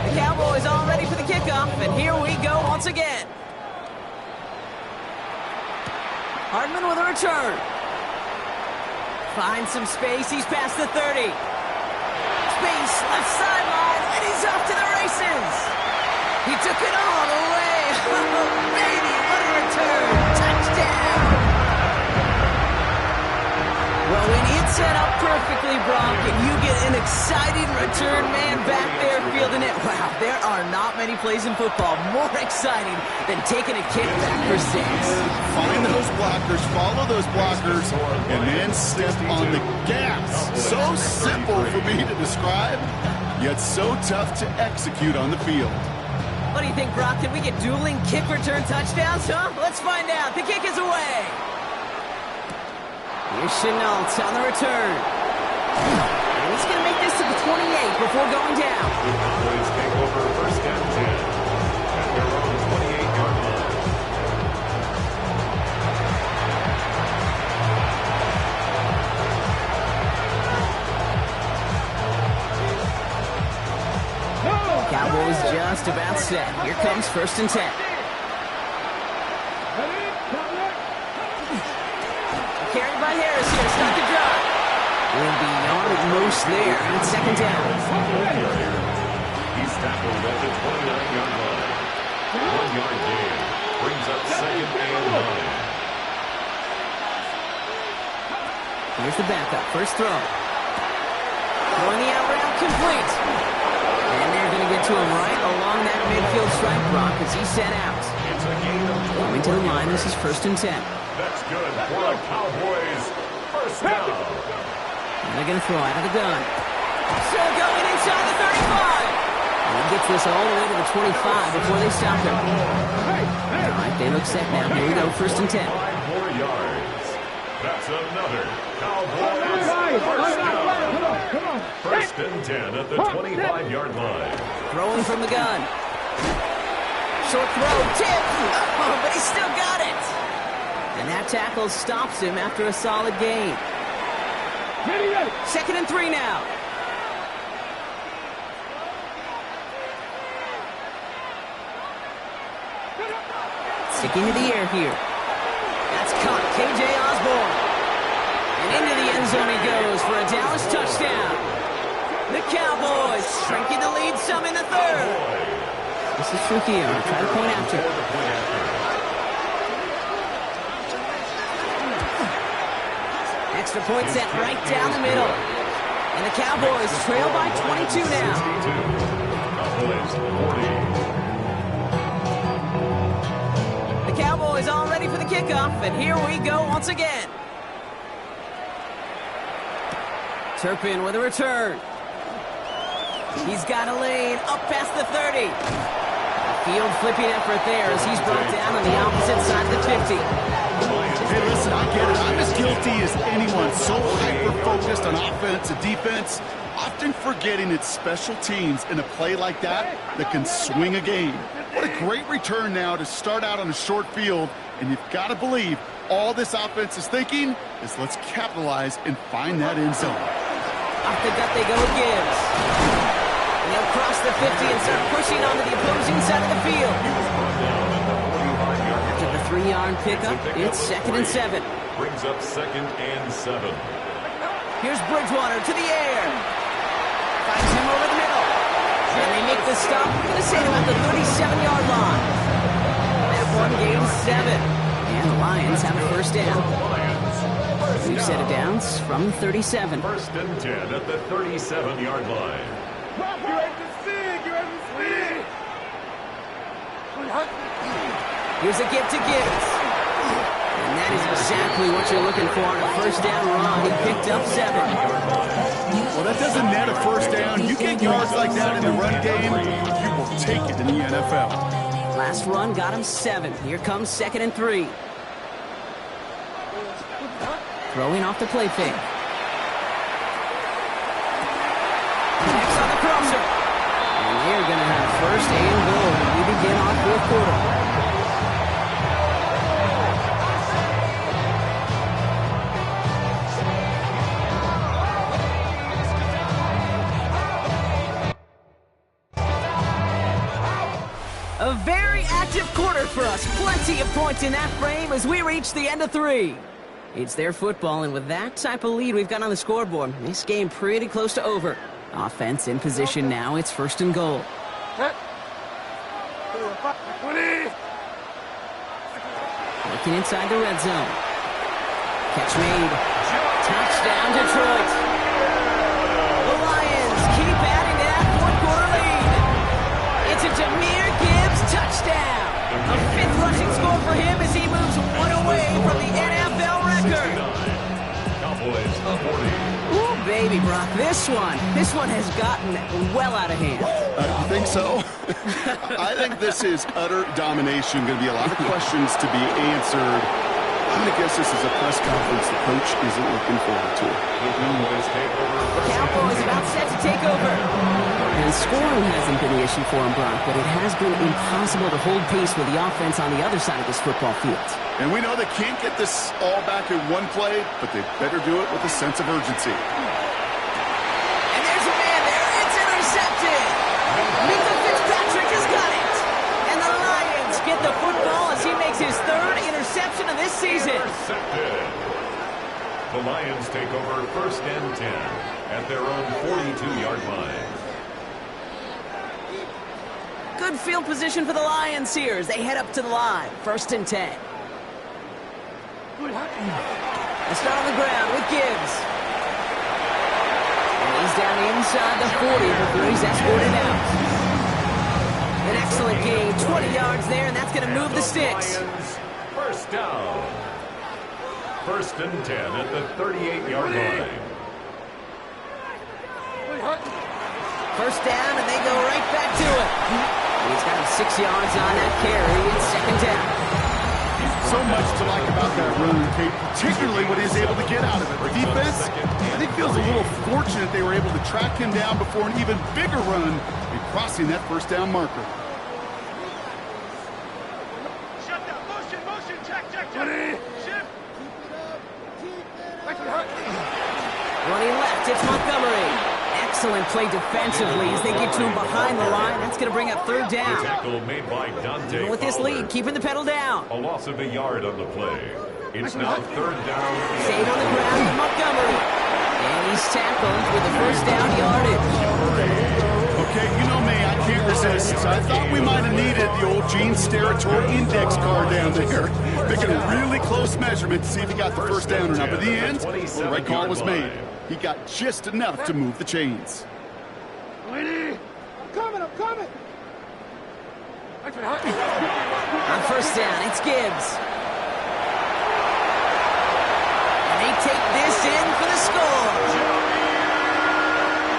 The Cowboys all ready for the kickoff, and here we go return. Finds some space. He's past the 30. Space, left sideline, and he's off to the races. He took it all the way. Oh, baby, what a return. Touchdown. Well, when it's set up perfectly, Brock, and you get an exciting return man back there fielding it, wow, there are not many plays in football more exciting than taking a kick back for 6. Find those blockers, follow those blockers, and then step on the gas. So simple for me to describe, yet so tough to execute on the field. What do you think, Brock? Can we get dueling kick return touchdowns, huh? Let's find out. The kick is away. Here's Chenault on the return. And he's going to make this to the 28 before going down. The Cowboys take over first and 10 at their own 28-yard line. Cowboys just about set. Here comes first and 10. Carried by Harris here, start the drive. Will be yard at most there on second down. He's tackled at the 29-yard line. 1-yard gain brings up second and 9. Here's the backup, first throw. Throwing the out route, complete. And they're going to get to him right along that midfield stripe, Brock, as he's set out. It's a gain of 20. Coming to the line, this is first and 10. That's good for the Cowboys. First down. And they're going to throw out of the gun. Still going inside the 35. And he gets this all the way to the 25 before they stop him. All right, they look set now. Here we go, first and 10. 5 more yards. That's another Cowboys first down. First and 10 at the 25-yard line. Throwing from the gun. Short throw, tip. Oh, but he still got it. And that tackle stops him after a solid gain. Second and 3 now. Sticking to the air here. That's caught. K.J. Osborne. And into the end zone he goes for a Dallas touchdown. The Cowboys shrinking the lead some in the third. This is Trujillo. Try to point after. Extra point set right down the middle. And the Cowboys trail by 22 now. The Cowboys all ready for the kickoff, and here we go once again. Turpin with a return. He's got a lane up past the 30. Field flipping effort there as he's brought down on the opposite side of the 50. Hey, listen, I get it. I'm as guilty as anyone. So hyper-focused on offense and defense, often forgetting it's special teams in a play like that can swing a game. What a great return now to start out on a short field, and you've got to believe all this offense is thinking is let's capitalize and find that end zone. Off the gut they go with Gibbs. And they'll cross the 50 and start pushing onto the opposing side of the field. After the 3-yard pickup, it's second and 7. Brings up second and 7. Here's Bridgewater to the air. Finds him over the middle. And they make the stop. Going to say about the 37-yard line. That one gains 7. And the Lions have a first down. 2 set of downs from the 37. First and 10 at the 37-yard line. Here's a give to Gibbs. And that is exactly what you're looking for on a first down run. He picked up 7. Well, that doesn't net a first down. You get yards like that in the run game, you will take it in the NFL. Last run got him 7. Here comes second and 3. Throwing off the play fake. Next on the crosser. And they're going to have first and goal when we begin our fourth quarter. A very active quarter for us. Plenty of points in that frame as we reach the end of 3. It's their football, and with that type of lead we've got on the scoreboard, this game pretty close to over. Offense in position now. It's 1st and goal. Looking inside the red zone. Catch made. Touchdown, Detroit. The Lions keep adding to that fourth-quarter lead. It's a Jahmyr Gibbs touchdown. A 5th rushing score for him as he moves one away from the NFL record. Cowboys 40. Ooh, baby, Brock, this one has gotten well out of hand. You think so? I think this is utter domination. Going to be a lot of questions to be answered. I'm going to guess this is a press conference the coach isn't looking forward to. Cowboys about set to take over. And scoring hasn't been the issue for him, Brock, but it has been impossible to hold pace with the offense on the other side of this football field. And we know they can't get this all back in one play, but they better do it with a sense of urgency. And there's a man there. It's intercepted. Mika Fitzpatrick has got it. And the Lions get the football as he makes his 3rd interception of this season. Intercepted. The Lions take over 1st and 10 at their own 42-yard line. Good field position for the Lions here as they head up to the line. 1st and 10. They start on the ground with Gibbs. And he's down inside the 40 before he's escorted out. An excellent gain, 20 yards there, and that's going to move the sticks. Lions, 1st down. 1st and 10 at the 38-yard line. 1st down, and they go right back to it. He's got 6 yards on that carry. It's 2nd down. So much to like about that run, Kate, particularly what he's able to get out of it. The defense, I think, feels a little fortunate they were able to track him down before an even bigger run and crossing that 1st down marker. Shut down. Motion. Check. Shift. Running left, it's Montgomery. Excellent play defensively as they get to him behind the line. That's going to bring up 3rd down. Tackle made by Dante With this lead, keeping the pedal down. A loss of a yard on the play. It's now 3rd down. Stayed on the ground with Montgomery. And he's tackled with the 1st down yardage. Okay, you know me, I can't resist. I thought we might have needed the old Gene Steratore index card down there. Picking a really close measurement to see if he got the 1st down or not. But in the end, the right call was made. He got just enough to move the chains. I'm coming. On 1st down, it's Gibbs. And they take this in for the score.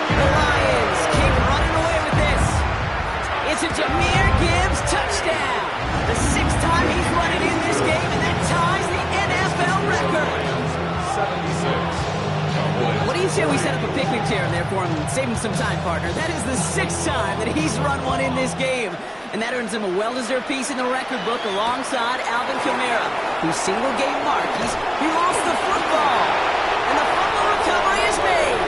The Lions keep running away with this. It's a Jahmyr Gibbs touchdown. The 6th time he's run it in this game, and that ties the NFL record. 76. What do you say we set up a picnic chair in there for him and save him some time, partner? That is the 6th time that he's run one in this game. And that earns him a well-deserved piece in the record book alongside Alvin Kamara, whose single-game mark, he lost the football. And the fumble recovery is made.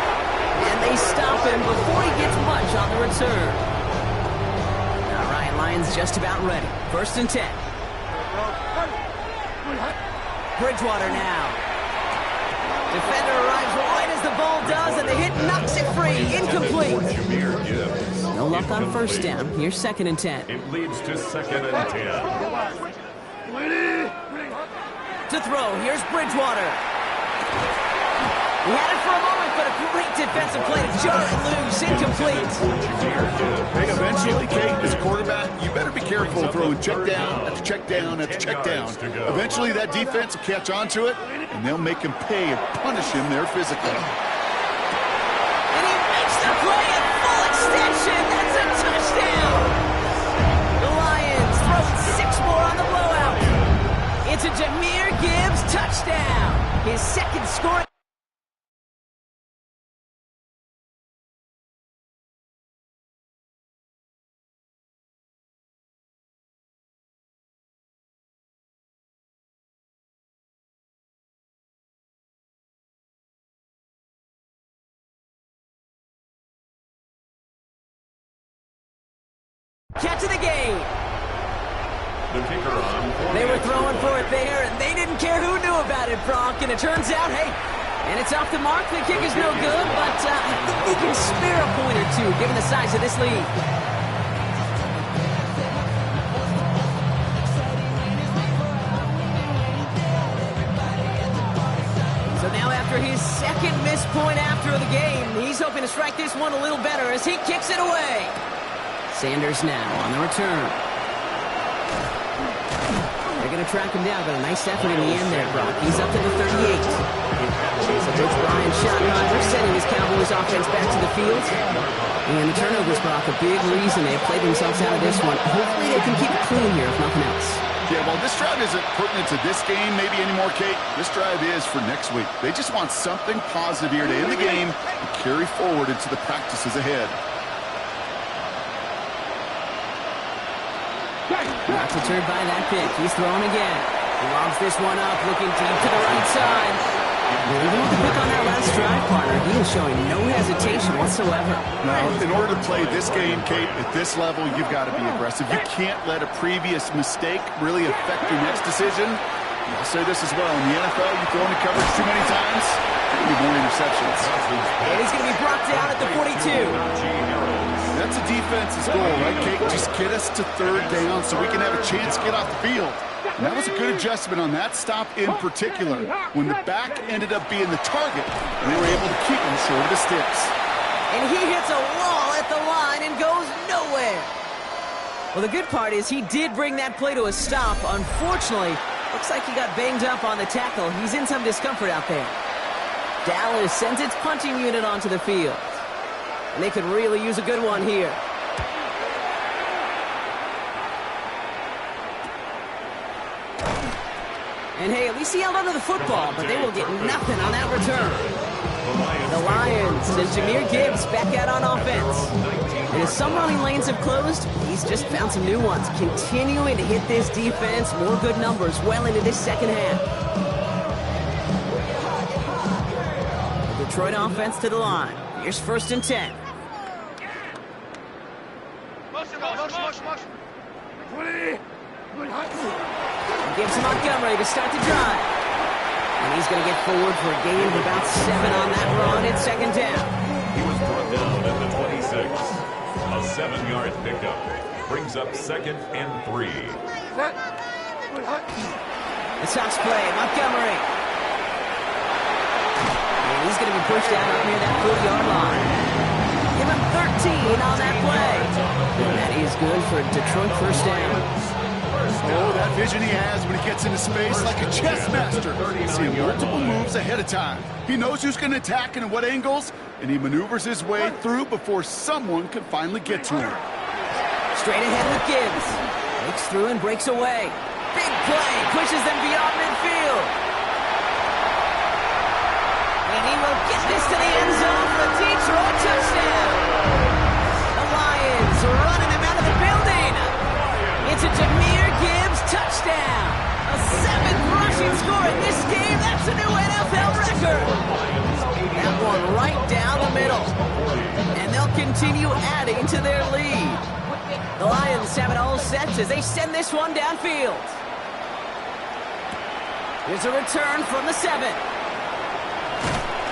And they stop him before he gets much on the return. All right, Lions just about ready. 1st and 10. Bridgewater now. Defender arrives right as the ball does, and the hit knocks it free. Incomplete. No luck on 1st down. Here's 2nd and 10. It leads to 2nd and 10. To throw, here's Bridgewater. He had it for a moment, but a great defensive play to jar it loose. Incomplete. Hey, eventually, Kate, as a quarterback, you better be careful throwing check down after check down after check down. Eventually, that defense will catch on to it, and they'll make him pay and punish him there physically. And he makes the play at full extension. That's a touchdown. The Lions throw 6 more on the blowout. It's a Jahmyr Gibbs touchdown. His 2nd score. Catch of the game. The kicker on. They were throwing for it there, and they didn't care who knew about it, Brock. And it turns out, hey, and it's off the mark. The kick is no good, but I think they can spare a point or two, given the size of this lead. So now after his second missed point after the game, he's hoping to strike this one a little better as he kicks it away. Sanders now on the return. They're going to track him down, but a nice effort in the end there, Brock. He's up to the 38. So Coach Brian Schottenheimer sending his Cowboys offense back to the field. And the turnovers, Brock, a big reason they've played themselves out of this one. Hopefully they can keep it clean here, if nothing else. Yeah, well, this drive isn't pertinent to this game maybe anymore, Kate. This drive is for next week. They just want something positive here to end the game and carry forward into the practices ahead. Not deterred by that pick. He's throwing again. He lobs this one up, looking deep to the right side. Even with the pick on that last drive, partner, he is showing no hesitation whatsoever. Now, in order to play this game, Kate, at this level, you've got to be aggressive. You can't let a previous mistake really affect your next decision. I'll say this as well. In the NFL, you throw into coverage too many times, there'll be more interceptions. And he's going to be brought down at the 42. That's a defense's goal, right, Kate? Just get us to third down so we can have a chance to get off the field. And that was a good adjustment on that stop in particular, when the back ended up being the target, and they were able to keep him short of the sticks. And he hits a wall at the line and goes nowhere. Well, the good part is he did bring that play to a stop. Unfortunately, looks like he got banged up on the tackle. He's in some discomfort out there. Dallas sends its punting unit onto the field. And they could really use a good one here. And hey, at least he held onto the football, but they will get nothing on that return. The Lions and Jahmyr Gibbs back out on offense. And as some running lanes have closed, he's just found some new ones, continuing to hit this defense, more good numbers well into this second half. The Detroit offense to the line. Here's 1st and 10. Gives Montgomery to start the drive. And he's going to get forward for a gain of about 7 on that run at 2nd down. He was brought down at the 26. A 7-yard pickup brings up 2nd and 3. The toss play, Montgomery. And he's going to be pushed out up near that 40-yard line. Give him 13 on that play. And that is good for Detroit 1st down. Oh, that vision he has when he gets into space like a chess master. Seeing multiple moves ahead of time. He knows who's going to attack and at what angles, and he maneuvers his way through before someone can finally get to him. Straight ahead with Gibbs. Breaks through and breaks away. Big play, pushes them beyond midfield. And he will get this to the end zone for the Detroit touchdown. The Lions running him out of the building. It's a Jahmyr Gibbs touchdown. A 7th rushing score in this game. That's a new NFL record. That one right down the middle. And they'll continue adding to their lead. The Lions have it all set as they send this one downfield. Here's a return from the 7.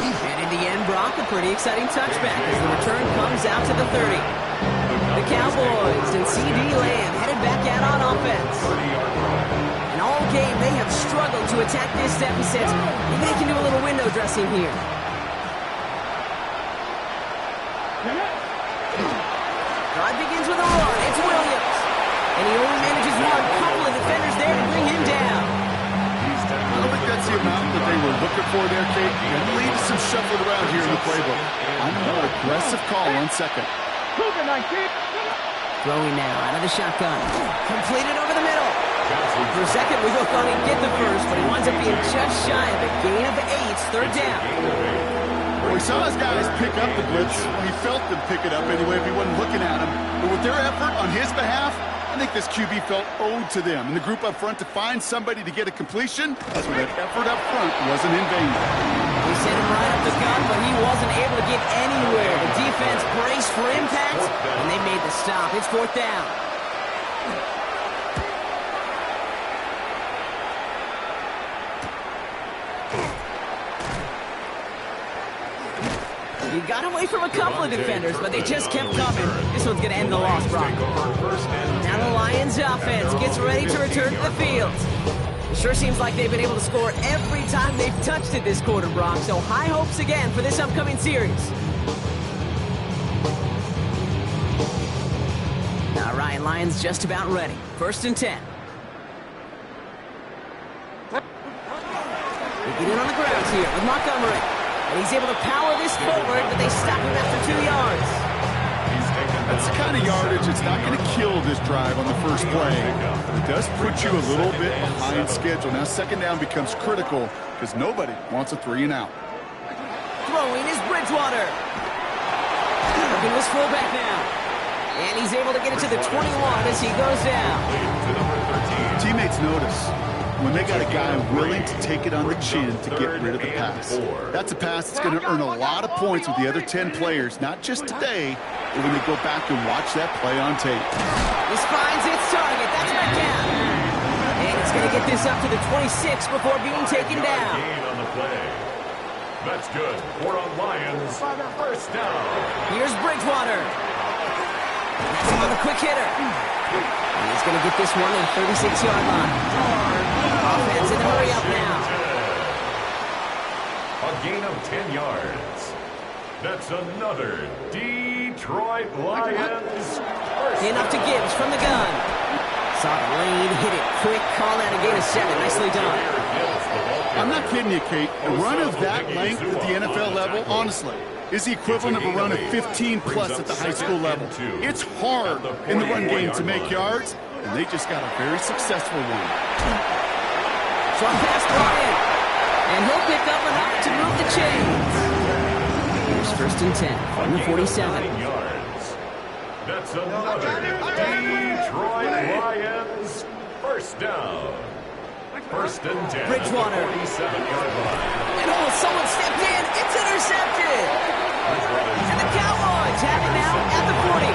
And in the end, Brock, a pretty exciting touchback as the return comes out to the 30. The Cowboys and C.D. Lamb headed back out on offense. And all game, they have struggled to attack this deficit. Maybe they can do a little window dressing here. Drive begins with a run. It's Williams. And he only manages one. Couple of defenders there to bring him down. I don't think that's the amount that they were looking for there, Kate. And leaves some shuffled around here in the playbook. I'm a more aggressive call on 2nd. Throwing now out of the shotgun. Completed over the middle. For a second, we look on and get the first, but he winds up being just shy of a gain of 8, 3rd down. Well, we saw his guys pick up the blitz. He felt them pick it up anyway if he wasn't looking at him. But with their effort on his behalf, I think this QB felt owed to them. And the group up front to find somebody to get a completion, so that effort up front wasn't in vain. They sent him right up the gun, but he wasn't able to get anywhere. The defense braced for impact, and they made the stop. It's 4th down. He got away from a couple of defenders, but they just kept coming. This one's going to end the loss, Brock. Now the Lions offense gets ready to return to the field. It sure seems like they've been able to score every time they've touched it this quarter, Brock. So high hopes again for this upcoming series. All right, Lions just about ready. 1st and 10. They get in on the ground here with Montgomery. And he's able to power this forward, but they stop him after 2 yards. That's the kind of yardage that's not going to kill this drive on the first play. But it does put you a little bit behind schedule. Now 2nd down becomes critical because nobody wants a 3-and-out. Throwing is Bridgewater. Looking this fullback now. And he's able to get it to the 21 as he goes down. Teammates notice when they got a guy willing to take it on the chin to get rid of the pass. That's a pass that's going to earn a lot of points with the other 10 players, not just today, but when they go back and watch that play on tape. This finds its target. That's McCann. And it's going to get this up to the 26 before being taken down. On the play. That's good. 4 on Lions. 1st down. Here's Bridgewater. That's another quick hitter. And he's going to get this one at the 36-yard line. Offense in a hurry up now. A gain of 10 yards. That's another Detroit Lions. Enough to Gibbs from the gun. Saw the lane, hit it quick, call out a gain of 7. Nicely done. I'm not kidding you, Kate. A run of that length at the NFL level, honestly, is the equivalent of a run of 15-plus at the high school level. It's hard in the run game to make yards, and they just got a very successful one. Strong pass brought in, and he'll pick up enough to move the chains. Here's 1st and 10 from the 47. That's another Detroit Lions 1st down. 1st and 10. Bridgewater. 47-yard line. And someone stepped in. It's intercepted. And the Cowboys have it now at the 40.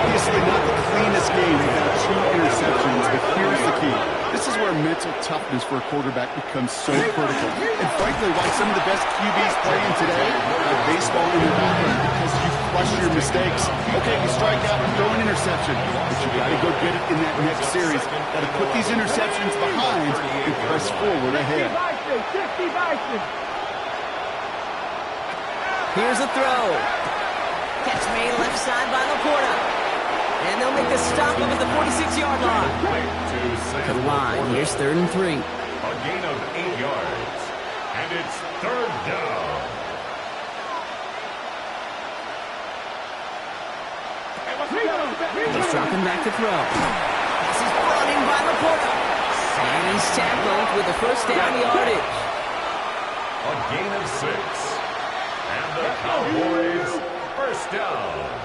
Obviously not the cleanest game without 2 interceptions, but here's the key. This is where mental toughness for a quarterback becomes so critical. And frankly, why some of the best QBs playing today have baseball in their background, because you crush your mistakes. Okay, you strike out and throw an interception, but you got to go get it in that next series. Got to put these interceptions behind and press forward ahead. Here's a throw. Catch made left side by Laporta. And they'll make the stop up at the 46-yard line. To the line. Here's 3rd and 3. A gain of 8 yards. And it's 3rd down. He's dropping back to throw. This is brought in by Laporta. And he's tackled with the 1st down yardage. A gain of 6. And the Cowboys 1st down.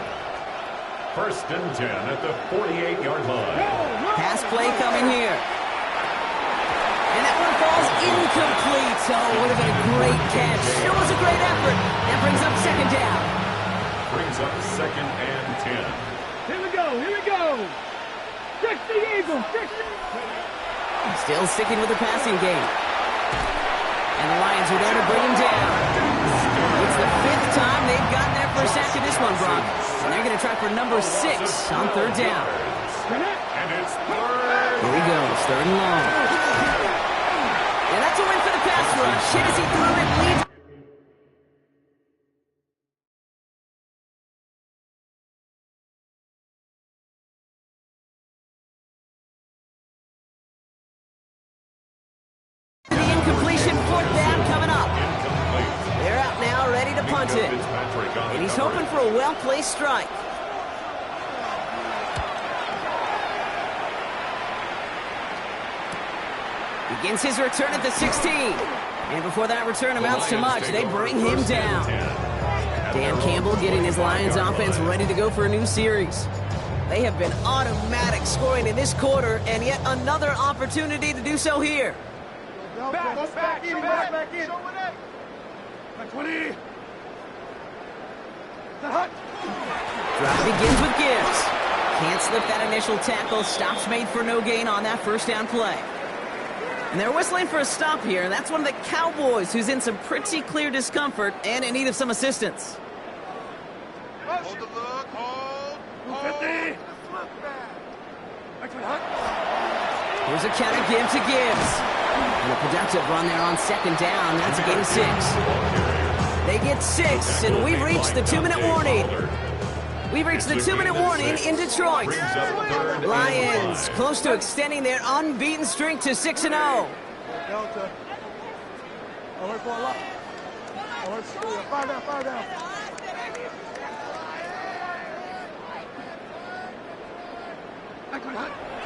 1st and 10 at the 48-yard line. Pass play coming here. And that one falls incomplete. So it would have been a great catch. It was a great effort. That brings up 2nd down. Brings up 2nd and 10. Here we go. Fix the Eagles. Still sticking with the passing game. And the Lions are there to bring him down. It's the 5th time they've gotten their first sack of this one, Brock. And they're going to try for number 6 on 3rd down. And it's 3rd. Here he goes, 3rd and long. And that's a win for the pass rush. Hit as he threw it, leads. The incompletion, 4th down coming up. They're out now, ready to punt it. And he's hoping for a well-placed strike. Begins his return at the 16. And before that return amounts to much, they bring him down. Dan Campbell getting his Lions offense ready to go for a new series. They have been automatic scoring in this quarter, and yet another opportunity to do so here. Back in. Back 20. Drive begins with Gibbs. Can't slip that initial tackle. Stops made for no gain on that 1st down play. And they're whistling for a stop here. That's one of the Cowboys who's in some pretty clear discomfort and in need of some assistance. Hold the look, hold. Here's a counter give to Gibbs. And a productive run there on second down. That's a gain of 6. They get 6, and we've reached the 2-minute warning. We've reached the 2-minute warning in Detroit. Lions close to extending their unbeaten streak to 6-0. Delta. I went for a lot. I went for a fire down.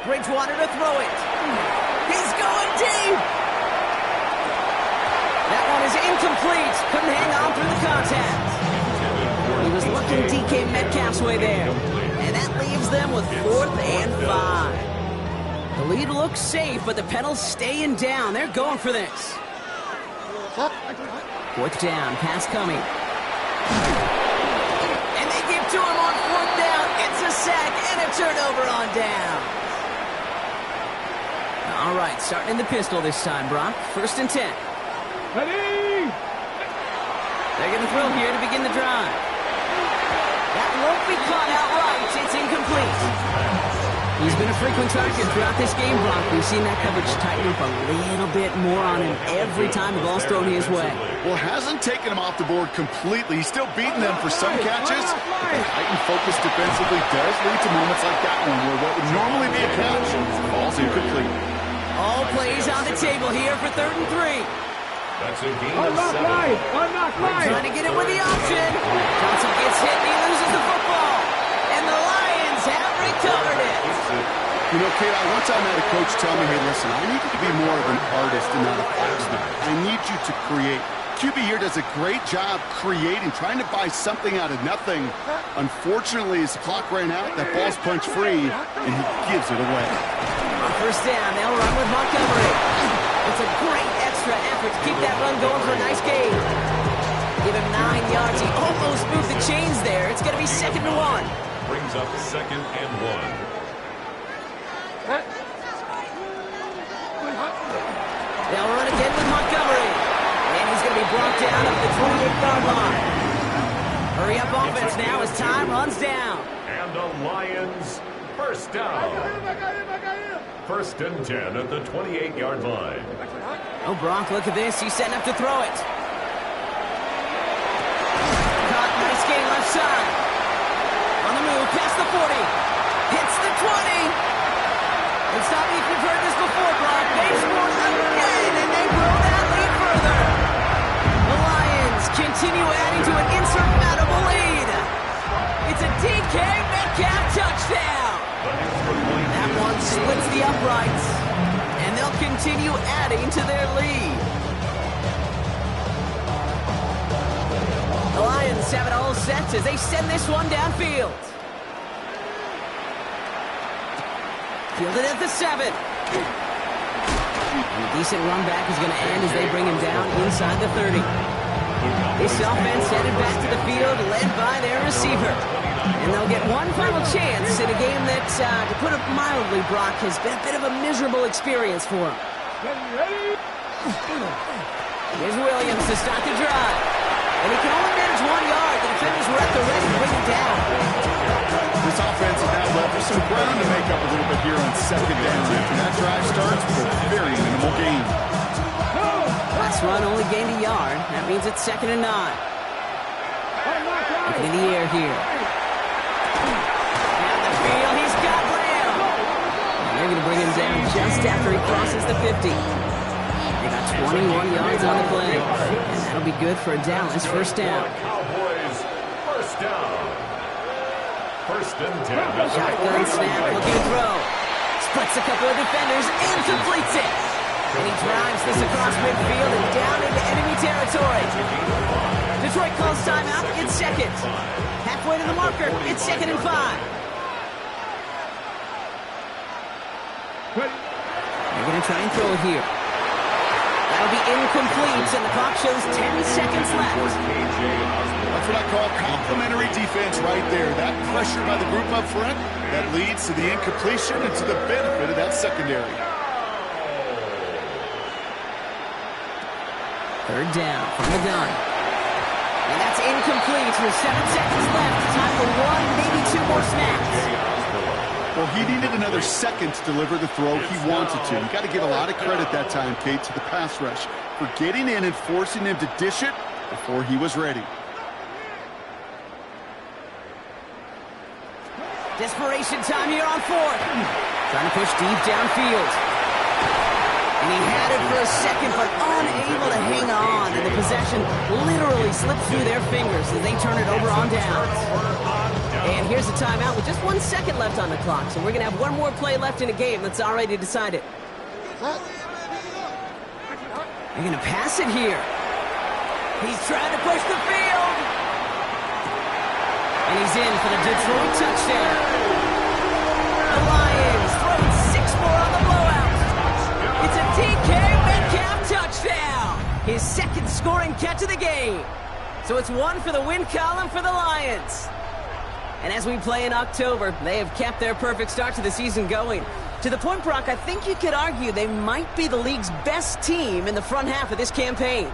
Bridgewater to throw it. He's going deep. That one is incomplete. Couldn't hang on through the contact. He was looking DK Metcalf's way there. And that leaves them with 4th and 5. The lead looks safe, but the pedals staying down. They're going for this. 4th down, pass coming. And they give to him on 4th down. It's a sack and a turnover on down. All right, starting in the pistol this time, Brock. 1st and 10. Ready! They're going to throw here to begin the drive. That won't be caught outright. It's incomplete. He's been a frequent target throughout this game, Brock. We've seen that coverage tighten up a little bit more on him every time the ball's thrown his way. Well, hasn't taken him off the board completely. He's still beating them for some catches. But the heightened focus defensively does lead to moments like that one where what would normally be a catch falls incomplete. All plays on the table here for 3rd and 3. That's a gain of 7. Trying to get it with the option. Johnson gets hit and he loses the football. And the Lions have recovered it. You know, Kate, I one time had a coach tell me, hey, listen, I need you to be more of an artist and not a craftsman. I need you to create. QB here does a great job creating, trying to buy something out of nothing. Unfortunately, his clock ran out, that ball's punch free, and he gives it away. On 1st down, they'll run with Montgomery. It's a great extra effort to keep that run going for a nice gain. Give him 9 yards. He almost moved the chains there. It's going to be 2nd and 1. Brings up 2nd and 1. They'll run again with Montgomery. And he's going to be brought down up the 28-yard line. Hurry up offense now as time runs down. And the Lions 1st down. 1st and 10 at the 28-yard line. Oh, Brock, look at this. He's setting up to throw it. Caught, nice gain left side. On the move, past the 40. Hits the 20. And stop me if you've heard this before, Brock. They scored again, and they blow that lead further. The Lions continue adding to an insurmountable lead. It's a DK Metcalf touchdown. That one splits the uprights, and they'll continue adding to their lead. The Lions have it all set as they send this one downfield. Fielded at the 7. And a decent run back is going to end as they bring him down inside the 30. This offense headed back to the field, led by their receiver. And they'll get one final chance in a game that, to put it mildly, Brock, has been a bit of a miserable experience for him. Here's Williams to start the drive. And he can only manage 1 yard. The defenders were at the ready to bring him down. This offense has now left for some ground to make up a little bit here on 2nd down. After that drive starts with a very minimal gain. Last run only gained a yard. That means it's 2nd and 9. Looking in the air here. Down the field, he's got Lamb. And they're going to bring him down just after he crosses the 50. They got 21 yards on the play. And that'll be good for a Dallas 1st down. Cowboys 1st down. 1st and 10. Shotgun snap, looking to throw. Splits a couple of defenders and completes it. And he drives this across midfield and down into enemy territory. Detroit calls timeout. It's 2nd. Halfway to the marker. It's 2nd and 5. They're going to try and throw it here. That'll be incomplete, and the clock shows 10 seconds left. That's what I call complimentary defense right there. That pressure by the group up front, that leads to the incompletion and to the benefit of that secondary. Third down from the gun. And that's incomplete with 7 seconds left. Time for one, maybe 2 more snaps. Well, he needed another second to deliver the throw he wanted to. You got to give a lot of credit that time, Kate, to the pass rush for getting in and forcing him to dish it before he was ready. Desperation time here on 4th. Trying to push deep downfield. And he had it for a second, but unable to hang on. And the possession literally slipped through their fingers as they turn it over on downs. And here's a timeout with just 1 second left on the clock. So we're going to have one more play left in a game that's already decided. They're going to pass it here. He's trying to push the field. And he's in for the Detroit touchdown. The Lions throwing 6 more on the blowout. It's a DK Metcalf touchdown. His second scoring catch of the game. So it's 1 for the win column for the Lions. And as we play in October, they have kept their perfect start to the season going. To the point, Brock, I think you could argue they might be the league's best team in the front half of this campaign.